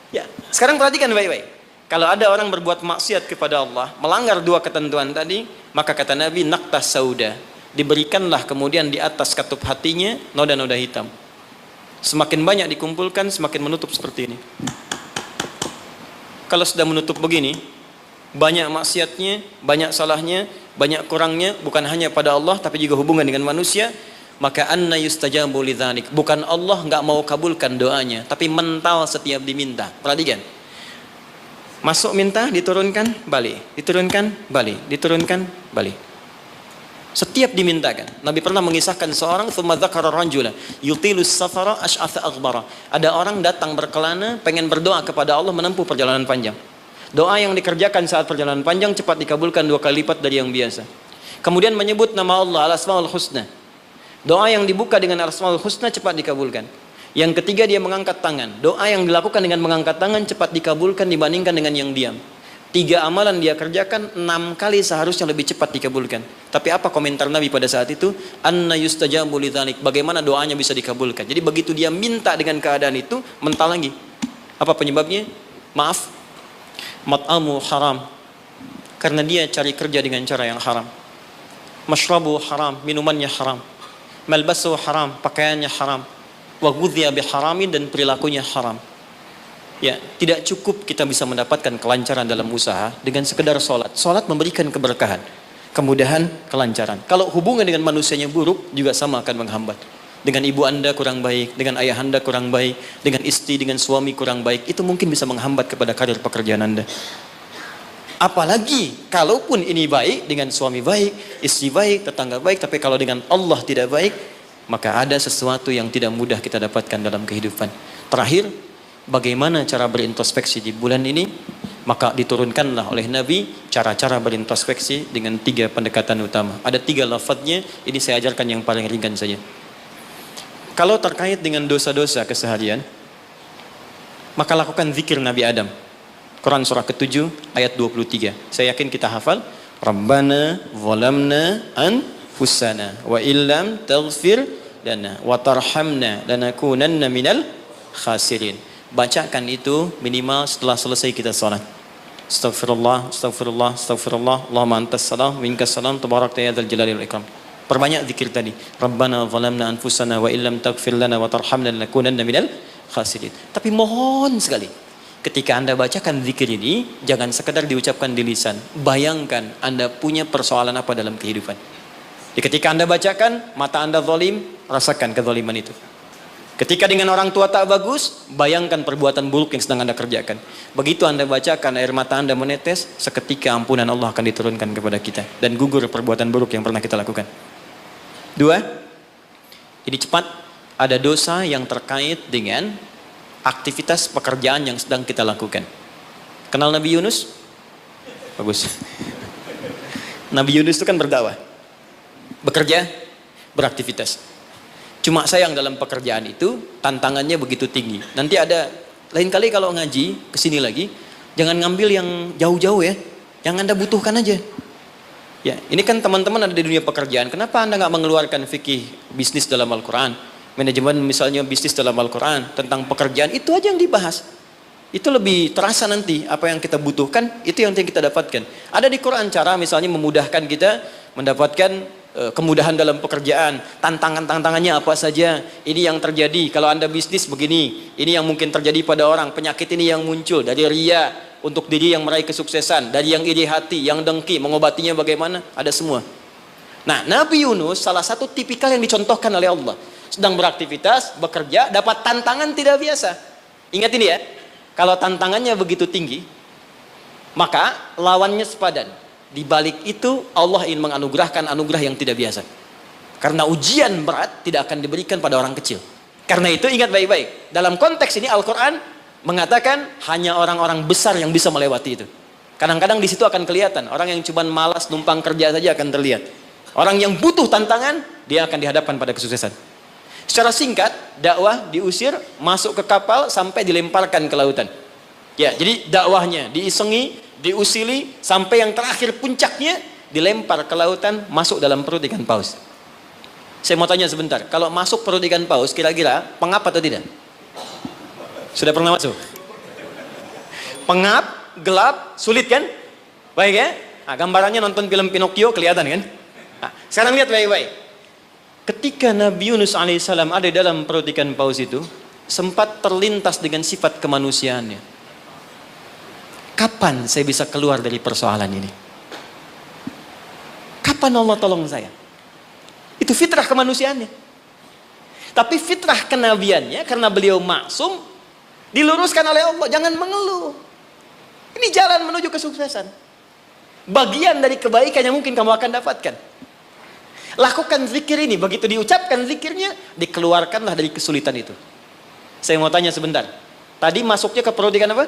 A: Ya, sekarang perhatikan baik-baik. Kalau ada orang berbuat maksiat kepada Allah, melanggar dua ketentuan tadi, maka kata Nabi, naqtas sauda, diberikanlah kemudian di atas katup hatinya noda-noda hitam. Semakin banyak dikumpulkan, semakin menutup seperti ini. Kalau sudah menutup begini, banyak maksiatnya, banyak salahnya, banyak kurangnya, bukan hanya pada Allah, tapi juga hubungan dengan manusia, maka anna yustajabu lidzalik. Bukan Allah nggak mau kabulkan doanya, tapi mental setiap diminta. Perhatikan. Masuk minta, diturunkan, balik. Diturunkan, balik. Diturunkan, balik. Setiap dimintakan. Nabi pernah mengisahkan seorang, thumma dzakara rajula yutilus safara asy'atha aghbara. Ada orang datang berkelana, pengen berdoa kepada Allah menempuh perjalanan panjang. Doa yang dikerjakan saat perjalanan panjang cepat dikabulkan 2 kali lipat dari yang biasa. Kemudian menyebut nama Allah, al-asmaul husna. Doa yang dibuka dengan al-asmaul husna cepat dikabulkan. Yang ketiga, dia mengangkat tangan. Doa yang dilakukan dengan mengangkat tangan cepat dikabulkan dibandingkan dengan yang diam. 3 amalan dia kerjakan, 6 kali seharusnya lebih cepat dikabulkan. Tapi apa komentar Nabi pada saat itu? Anna yustajabu lidzalik. Bagaimana doanya bisa dikabulkan? Jadi begitu dia minta dengan keadaan itu, mental lagi. Apa penyebabnya? Maaf, mat'amu haram, karena dia cari kerja dengan cara yang haram. Mashrabu haram, minumannya haram. Malbasu haram, pakaiannya haram. Wa ghudhiya biharamin, dan perilakunya haram. Ya, tidak cukup kita bisa mendapatkan kelancaran dalam usaha dengan sekedar sholat. Sholat memberikan keberkahan, kemudahan, kelancaran. Kalau hubungan dengan manusianya buruk, juga sama akan menghambat. Dengan ibu anda kurang baik, dengan ayah anda kurang baik, dengan istri, dengan suami kurang baik, itu mungkin bisa menghambat kepada karir pekerjaan anda. Apalagi kalaupun ini baik, dengan suami baik, istri baik, tetangga baik, tapi kalau dengan Allah tidak baik, maka ada sesuatu yang tidak mudah kita dapatkan dalam kehidupan. Terakhir, bagaimana cara berintrospeksi di bulan ini? Maka diturunkanlah oleh Nabi cara-cara berintrospeksi dengan 3 pendekatan utama. Ada 3 lafadznya, ini saya ajarkan yang paling ringan saja. Kalau terkait dengan dosa-dosa keseharian, maka lakukan zikir Nabi Adam. Quran surah ke-7 ayat 23. Saya yakin kita hafal. Rabbana zalamna anfusana wa illam taghfir lana wa tarhamna lanakunanna minal khasirin. Bacakan itu minimal setelah selesai kita salat. Astaghfirullah, astaghfirullah, astaghfirullah. Allahumma antas salam, minkas salam, tabarakta ya dzal jalali wal ikram. Perbanyak zikir tadi. Rabbana zalamna anfusana wa illam taghfir lana wa tarhamna lanakunanna minal khasirin. Tapi mohon sekali, ketika Anda bacakan zikir ini, jangan sekedar diucapkan di lisan. Bayangkan Anda punya persoalan apa dalam kehidupan. Jadi ketika Anda bacakan, mata Anda zalim, rasakan kezaliman itu. Ketika dengan orang tua tak bagus, bayangkan perbuatan buruk yang sedang Anda kerjakan. Begitu Anda bacakan, air mata Anda menetes, seketika ampunan Allah akan diturunkan kepada kita. Dan gugur perbuatan buruk yang pernah kita lakukan. 2, ini cepat, ada dosa yang terkait dengan aktivitas pekerjaan yang sedang kita lakukan. Kenal Nabi Yunus? Bagus. Nabi Yunus itu kan berdakwah, bekerja, beraktivitas. Cuma sayang dalam pekerjaan itu tantangannya begitu tinggi. Nanti ada lain kali kalau ngaji kesini lagi, jangan ngambil yang jauh-jauh ya, yang Anda butuhkan aja. Ya, ini kan teman-teman ada di dunia pekerjaan. Kenapa Anda nggak mengeluarkan fikih bisnis dalam Al-Quran? Manajemen misalnya bisnis dalam Al-Quran, tentang pekerjaan, itu aja yang dibahas. Itu lebih terasa nanti, apa yang kita butuhkan, itu yang kita dapatkan. Ada di Quran cara misalnya memudahkan kita mendapatkan kemudahan dalam pekerjaan. Tantangannya apa saja, ini yang terjadi kalau Anda bisnis begini, ini yang mungkin terjadi pada orang, penyakit ini yang muncul dari riya, untuk diri yang meraih kesuksesan, dari yang iri hati, yang dengki, mengobatinya bagaimana, ada semua. Nah, Nabi Yunus salah satu tipikal yang dicontohkan oleh Allah. Sedang beraktivitas, bekerja, dapat tantangan tidak biasa. Ingat ini ya, kalau tantangannya begitu tinggi, maka lawannya sepadan. Di balik itu Allah ingin menganugerahkan anugerah yang tidak biasa. Karena ujian berat tidak akan diberikan pada orang kecil. Karena itu ingat baik-baik, dalam konteks ini Al-Quran mengatakan hanya orang-orang besar yang bisa melewati itu. Kadang-kadang di situ akan kelihatan, orang yang cuma malas numpang kerja saja akan terlihat. Orang yang butuh tantangan, dia akan dihadapkan pada kesuksesan. Secara singkat, dakwah diusir, masuk ke kapal, sampai dilemparkan ke lautan. Ya, jadi dakwahnya diisengi, diusili, sampai yang terakhir puncaknya, dilempar ke lautan, masuk dalam perut ikan paus. Saya mau tanya sebentar, kalau masuk perut ikan paus, kira-kira pengap atau tidak? Sudah pernah masuk? Pengap, gelap, sulit kan? Baik ya? Nah, gambarannya nonton film Pinocchio kelihatan kan? Nah, sekarang lihat baik-baik. Ketika Nabi Yunus alaihissalam ada dalam perut ikan paus itu, sempat terlintas dengan sifat kemanusiaannya. Kapan saya bisa keluar dari persoalan ini? Kapan Allah tolong saya? Itu fitrah kemanusiaannya. Tapi fitrah kenabiannya, karena beliau maksum, diluruskan oleh Allah. Jangan mengeluh. Ini jalan menuju kesuksesan. Bagian dari kebaikan yang mungkin kamu akan dapatkan. Lakukan zikir ini. Begitu diucapkan zikirnya, dikeluarkanlah dari kesulitan itu. Saya mau tanya sebentar. Tadi masuknya ke perut ikan apa?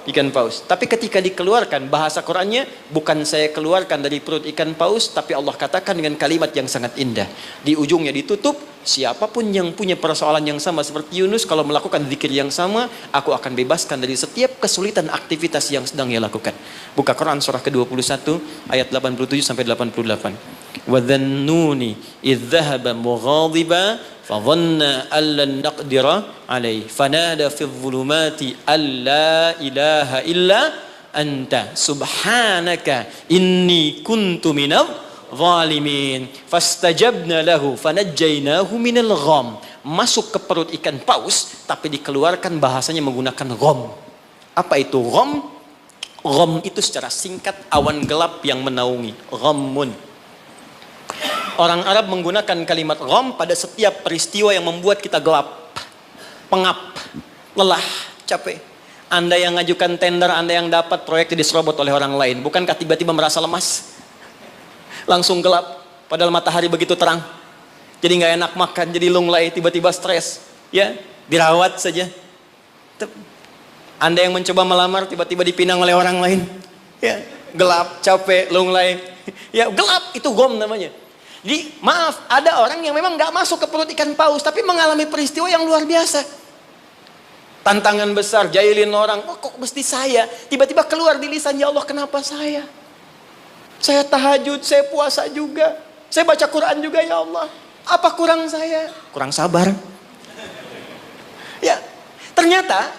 A: Ikan paus. Tapi ketika dikeluarkan, bahasa Qurannya, bukan saya keluarkan dari perut ikan paus, tapi Allah katakan dengan kalimat yang sangat indah. Di ujungnya ditutup, siapapun yang punya persoalan yang sama seperti Yunus, kalau melakukan zikir yang sama, aku akan bebaskan dari setiap kesulitan aktivitas yang sedang ia lakukan. Buka Quran surah ke-21 ayat 87 sampai 88. Wa dhannuni idh dhahaba mughadiba fadhanna allan naqdira alaihi fanada fi dhulumati alla ilaha illa anta subhanaka inni kuntu minadh zalimin fastajabna lahu fanajjaynahu minal gham. Masuk ke perut ikan paus tapi dikeluarkan bahasanya menggunakan gham. Apa itu gham? Gham itu secara singkat awan gelap yang menaungi. Ghammun. Orang Arab menggunakan kalimat gham pada setiap peristiwa yang membuat kita gelap, pengap, lelah, capek. Anda yang ngajukan tender, Anda yang dapat proyek diserobot oleh orang lain. Bukankah tiba-tiba merasa lemas? Langsung gelap, padahal matahari begitu terang. Jadi nggak enak makan, jadi lunglai, tiba-tiba stres. Ya, dirawat saja. Anda yang mencoba melamar, tiba-tiba dipinang oleh orang lain. Ya, gelap, capek, lunglai. Ya, gelap, itu gham namanya. Jadi maaf, ada orang yang memang nggak masuk ke perut ikan paus, tapi mengalami peristiwa yang luar biasa. Tantangan besar, jahilin orang, oh, kok mesti saya? Tiba-tiba keluar di lisan, ya Allah kenapa saya? Saya tahajud, saya puasa juga, saya baca Quran juga ya Allah. Apa kurang saya? Kurang sabar. Ya, ternyata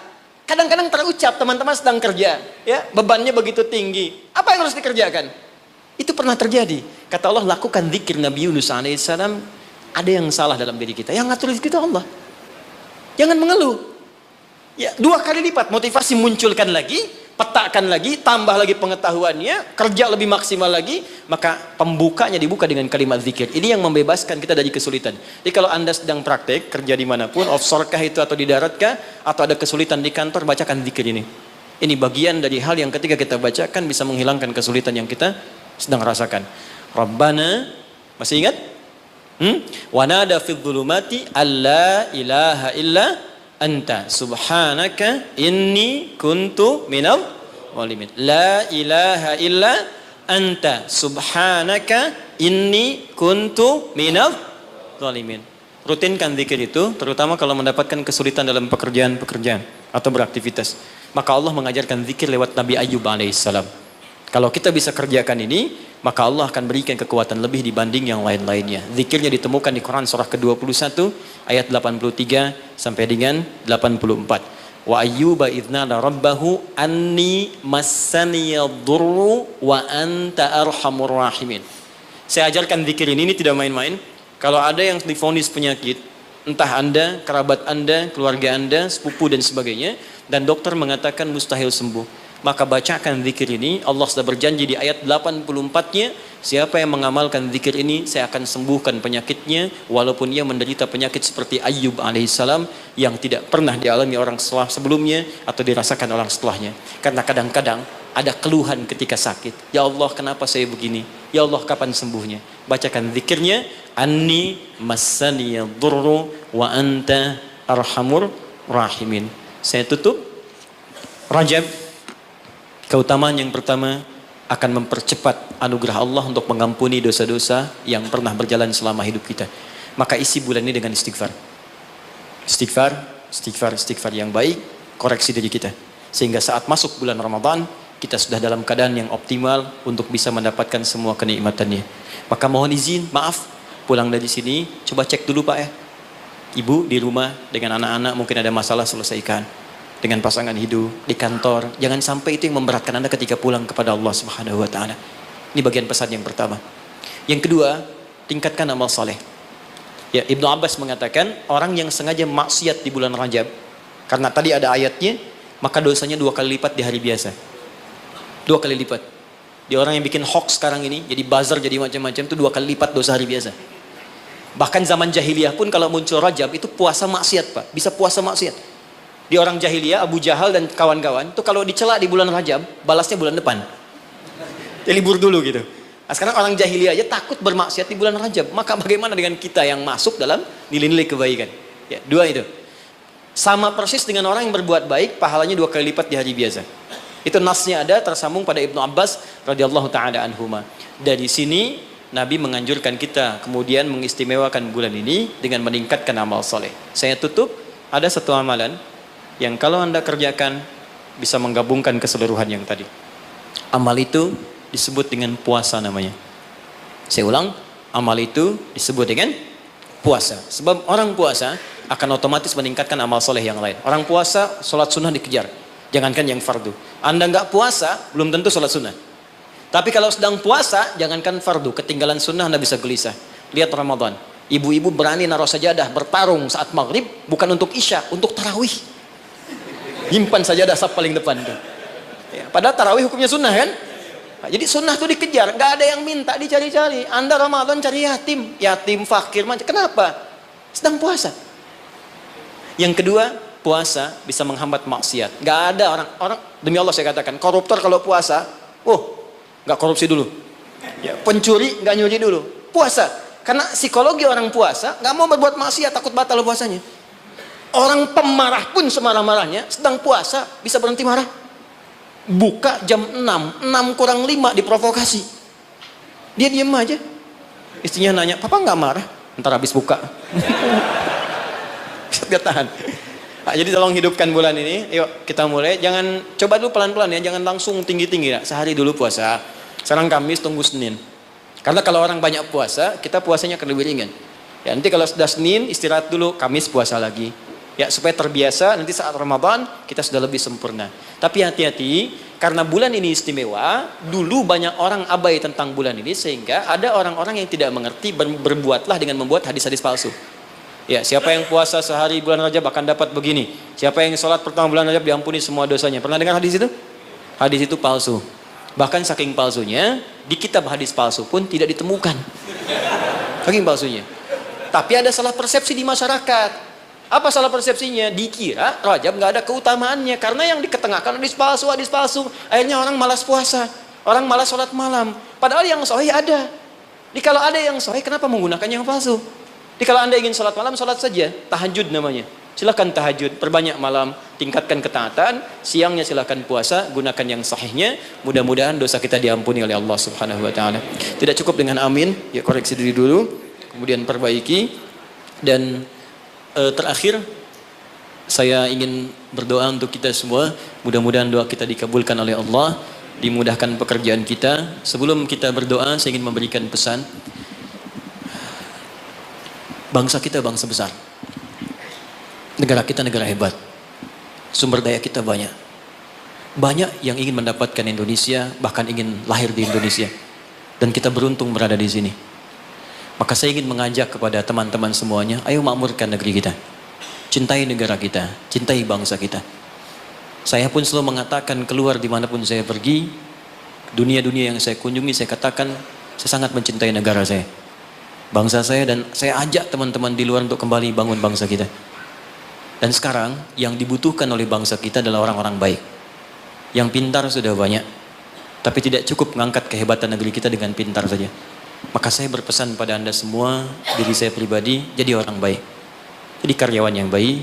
A: kadang-kadang terucap teman-teman sedang kerja, ya bebannya begitu tinggi. Apa yang harus dikerjakan? Itu pernah terjadi. Kata Allah, lakukan zikir Nabi Yunus alaihissalam. Ada yang salah dalam diri kita. Yang ngatur zikir itu Allah. Jangan mengeluh. Ya, 2 kali lipat motivasi munculkan lagi, petakan lagi, tambah lagi pengetahuannya, kerja lebih maksimal lagi, maka pembukanya dibuka dengan kalimat zikir. Ini yang membebaskan kita dari kesulitan. Jadi kalau Anda sedang praktek, kerja dimanapun, offshore kah itu atau di darat kah, atau ada kesulitan di kantor, bacakan zikir ini. Ini bagian dari hal yang ketika kita bacakan bisa menghilangkan kesulitan yang kita sedang rasakan. Rabbana, masih ingat? Wa nada fi dhulumati alla ilaha illa anta subhanaka inni kuntu minadh zalimin. La ilaha illa anta subhanaka inni kuntu minadh zalimin. Rutinkan zikir itu, terutama kalau mendapatkan kesulitan dalam pekerjaan-pekerjaan atau beraktivitas. Maka Allah mengajarkan zikir lewat Nabi Ayyub alaihissalam. Kalau kita bisa kerjakan ini, maka Allah akan berikan kekuatan lebih dibanding yang lain-lainnya. Zikirnya ditemukan di Quran surah ke-21 ayat 83 sampai dengan 84. Wa ayyuba idznada rabbahu anni massaniyadurru wa anta arhamur rahimin. Saya ajarkan zikir ini tidak main-main. Kalau ada yang divonis penyakit, entah Anda, kerabat Anda, keluarga Anda, sepupu dan sebagainya, dan dokter mengatakan mustahil sembuh, maka bacakan zikir ini. Allah sudah berjanji di ayat 84-nya, siapa yang mengamalkan zikir ini, saya akan sembuhkan penyakitnya, walaupun ia menderita penyakit seperti Ayyub alaihissalam yang tidak pernah dialami orang sebelumnya atau dirasakan orang setelahnya. Karena kadang-kadang ada keluhan ketika sakit. Ya Allah, kenapa saya begini? Ya Allah, kapan sembuhnya? Bacakan zikirnya, anni massaniyadurru wa anta arhamur rahimin. Saya tutup. Rajab, keutamaan yang pertama akan mempercepat anugerah Allah untuk mengampuni dosa-dosa yang pernah berjalan selama hidup kita. Maka isi bulan ini dengan istighfar. Istighfar yang baik, koreksi diri kita. Sehingga saat masuk bulan Ramadan, kita sudah dalam keadaan yang optimal untuk bisa mendapatkan semua kenikmatannya. Maka mohon izin, maaf, pulang dari sini, coba cek dulu Pak ya. Ibu di rumah dengan anak-anak mungkin ada masalah, selesaikan. dengan pasangan hidup, di kantor. Jangan sampai itu yang memberatkan Anda ketika pulang kepada Allah Subhanahu wa taala. Ini bagian pesan yang pertama. Yang kedua, tingkatkan amal saleh. Ya, Ibnu Abbas mengatakan orang yang sengaja maksiat di bulan Rajab, karena tadi ada ayatnya, maka dosanya 2 kali lipat di hari biasa. 2 kali lipat. Di orang yang bikin hoax sekarang ini, jadi buzzer, jadi macam-macam, itu 2 kali lipat dosa hari biasa. Bahkan zaman jahiliyah pun kalau muncul Rajab itu puasa maksiat, Pak. Bisa puasa maksiat. Di orang jahiliyah, Abu Jahal dan kawan-kawan, itu kalau dicela di bulan Rajab, balasnya bulan depan. Ya libur dulu gitu. Nah, sekarang orang jahiliyah aja takut bermaksiat di bulan Rajab. Maka bagaimana dengan kita yang masuk dalam nilai-nilai kebaikan? Ya, 2 itu. Sama persis dengan orang yang berbuat baik, pahalanya 2 kali lipat di hari biasa. Itu nasnya ada tersambung pada Ibnu Abbas radhiyallahu taala anhuma. Dari sini Nabi menganjurkan kita kemudian mengistimewakan bulan ini dengan meningkatkan amal soleh. Saya tutup, ada satu amalan yang kalau Anda kerjakan bisa menggabungkan keseluruhan yang tadi. Amal itu disebut dengan puasa namanya. Saya ulang, amal itu disebut dengan puasa. Sebab orang puasa akan otomatis meningkatkan amal soleh yang lain. Orang puasa, sholat sunnah dikejar. Jangankan yang fardu. Anda nggak puasa, belum tentu sholat sunnah. Tapi kalau sedang puasa, jangankan fardu. Ketinggalan sunnah Anda bisa gelisah. Lihat Ramadan. Ibu-ibu berani naruh sajadah, bertarung saat maghrib, bukan untuk isya, untuk tarawih. Nyimpan sajadah saf paling depan. Ya, padahal tarawih hukumnya sunnah kan? Nah, jadi sunnah itu dikejar, nggak ada yang minta, dicari-cari. Anda Ramadan cari yatim fakir macam. Kenapa? Sedang puasa. Yang kedua, puasa bisa menghambat maksiat. Nggak ada orang demi Allah saya katakan, koruptor kalau puasa, nggak korupsi dulu. Ya, pencuri nggak nyuri dulu. Puasa, karena psikologi orang puasa nggak mau berbuat maksiat, takut batal puasanya. Orang pemarah pun semarah-marahnya, sedang puasa bisa berhenti marah. Buka jam 6 kurang 5 diprovokasi. Dia diam aja. Istrinya nanya, papa nggak marah? Ntar habis buka. Gak tahan. Nah, jadi tolong hidupkan bulan ini. Yuk kita mulai. Jangan, coba dulu pelan-pelan ya. Jangan langsung tinggi-tinggi ya. Sehari dulu puasa. Sekarang Kamis, tunggu Senin. Karena kalau orang banyak puasa, kita puasanya akan lebih ringan. Ya, nanti kalau sudah Senin, istirahat dulu. Kamis puasa lagi. Ya, supaya terbiasa, nanti saat Ramadan kita sudah lebih sempurna. Tapi hati-hati, karena bulan ini istimewa, dulu banyak orang abai tentang bulan ini, sehingga ada orang-orang yang tidak mengerti, berbuatlah dengan membuat hadis-hadis palsu. Ya, siapa yang puasa sehari bulan Rajab akan dapat begini. Siapa yang sholat pertama bulan Rajab diampuni semua dosanya. Pernah dengar hadis itu? Hadis itu palsu. Bahkan saking palsunya, di kitab hadis palsu pun tidak ditemukan. Saking palsunya. Tapi ada salah persepsi di masyarakat. Apa salah persepsinya? Dikira Rajab nggak ada keutamaannya karena yang diketengahkan hadis palsu. Akhirnya orang malas puasa, orang malas sholat malam. Padahal yang sahih ada. Jadi kalau ada yang sahih, kenapa menggunakan yang palsu? Jadi kalau Anda ingin sholat malam, sholat saja. Tahajud namanya. Silakan tahajud, perbanyak malam, tingkatkan ketaatan. Siangnya silakan puasa, gunakan yang sahihnya. Mudah-mudahan dosa kita diampuni oleh Allah Subhanahu Wa Taala. Tidak cukup dengan amin, ya koreksi diri dulu, kemudian perbaiki. Dan terakhir, saya ingin berdoa untuk kita semua. Mudah-mudahan doa kita dikabulkan oleh Allah, dimudahkan pekerjaan kita. Sebelum kita berdoa, saya ingin memberikan pesan. Bangsa kita bangsa besar. Negara kita negara hebat. Sumber daya kita banyak. Banyak yang ingin mendapatkan Indonesia, bahkan ingin lahir di Indonesia. Dan kita beruntung berada di sini. Maka saya ingin mengajak kepada teman-teman semuanya, ayo makmurkan negeri kita. Cintai negara kita, cintai bangsa kita. Saya pun selalu mengatakan keluar dimanapun saya pergi, dunia-dunia yang saya kunjungi, saya katakan saya sangat mencintai negara saya, bangsa saya, dan saya ajak teman-teman di luar untuk kembali bangun bangsa kita. Dan sekarang yang dibutuhkan oleh bangsa kita adalah orang-orang baik. Yang pintar sudah banyak, tapi tidak cukup mengangkat kehebatan negeri kita dengan pintar saja. Maka saya berpesan pada Anda semua, diri saya pribadi, jadi orang baik. Jadi karyawan yang baik,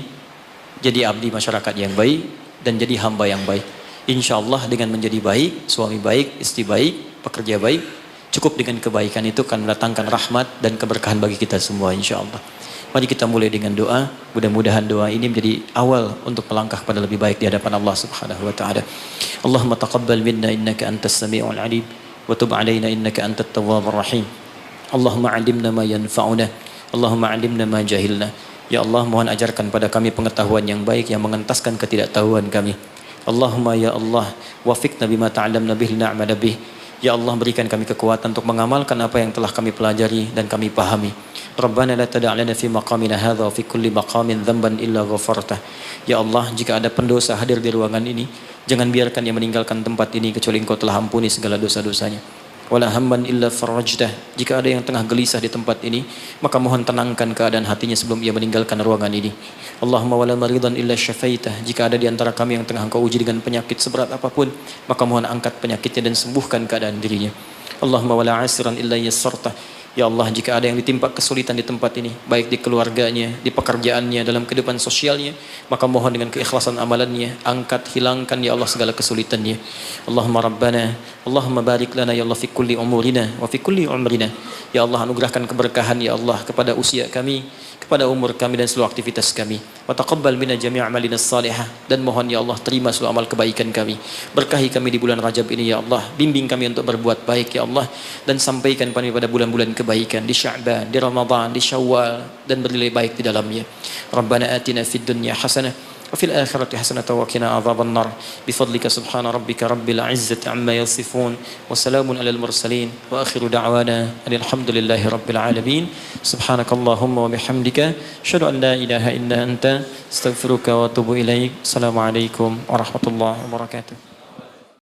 A: jadi abdi masyarakat yang baik, dan jadi hamba yang baik. Insya Allah dengan menjadi baik, suami baik, istri baik, pekerja baik, cukup dengan kebaikan itu akan mendatangkan rahmat dan keberkahan bagi kita semua insya Allah. Mari kita mulai dengan doa. Mudah-mudahan doa ini menjadi awal untuk melangkah pada lebih baik di hadapan Allah Subhanahu Wa Taala. Allahumma taqabbal minna innaka antas sami'ul alim. وتب علينا إنك أنت التواب الرحيم اللهم علمنا ما ينفعنا اللهم علمنا ما جهلنا Ya Allah, mohon ajarkan pada kami pengetahuan yang baik yang mengentaskan ketidaktahuan kami. Allahumma ya Allah, wafiqna bima ta'allamna bihi na'mala bih. Ya Allah, berikan kami kekuatan untuk mengamalkan apa yang telah kami pelajari dan kami pahami. Rabbana la tada' lana fi maqamina hadha wa fi kulli maqamin dhanban illa ghafartah. Ya Allah, jika ada pendosa hadir di ruangan ini, jangan biarkan dia meninggalkan tempat ini kecuali Engkau telah ampuni segala dosa-dosanya. Wala hamman illa farajtah. Jika ada yang tengah gelisah di tempat ini, maka mohon tenangkan keadaan hatinya sebelum ia meninggalkan ruangan ini. Allahumma wala maridan illa syafaitah. Jika ada di antara kami yang tengah Engkau uji dengan penyakit seberat apapun, maka mohon angkat penyakitnya dan sembuhkan keadaan dirinya. Allahumma wala asiran illa yassartah. Ya Allah, jika ada yang ditimpa kesulitan di tempat ini, baik di keluarganya, di pekerjaannya, dalam kehidupan sosialnya, maka mohon dengan keikhlasan amalannya, angkat, hilangkan ya Allah segala kesulitannya. Allahumma Rabbana, Allahumma barik lana ya Allah fi kulli umurina wa fi kulli umrina. Ya Allah, anugerahkan keberkahan ya Allah kepada usia kami, kepada umur kami dan seluruh aktivitas kami. Wa taqabbal minna jami' a'malina salihah, dan mohon ya Allah terima seluruh amal kebaikan kami. Berkahi kami di bulan Rajab ini ya Allah, bimbing kami untuk berbuat baik ya Allah, dan sampaikan kami pada bulan-bulan kebaikan di Sya'ban, di Ramadan, di Syawal, dan bernilai baik di dalamnya. Rabbana atina fid dunya hasanah wa fil akhirati hasanatan wa qina adzaban nar. Bifadlika subhana rabbika rabbil izzati amma yasifun wa salamun alal mursalin wa akhiru da'wana alhamdulillahi rabbil alamin. Subhanakallahumma wa bihamdika asyhadu an la ilaha illa anta astaghfiruka wa atubu ilaik. Assalamualaikum warahmatullahi wabarakatuh.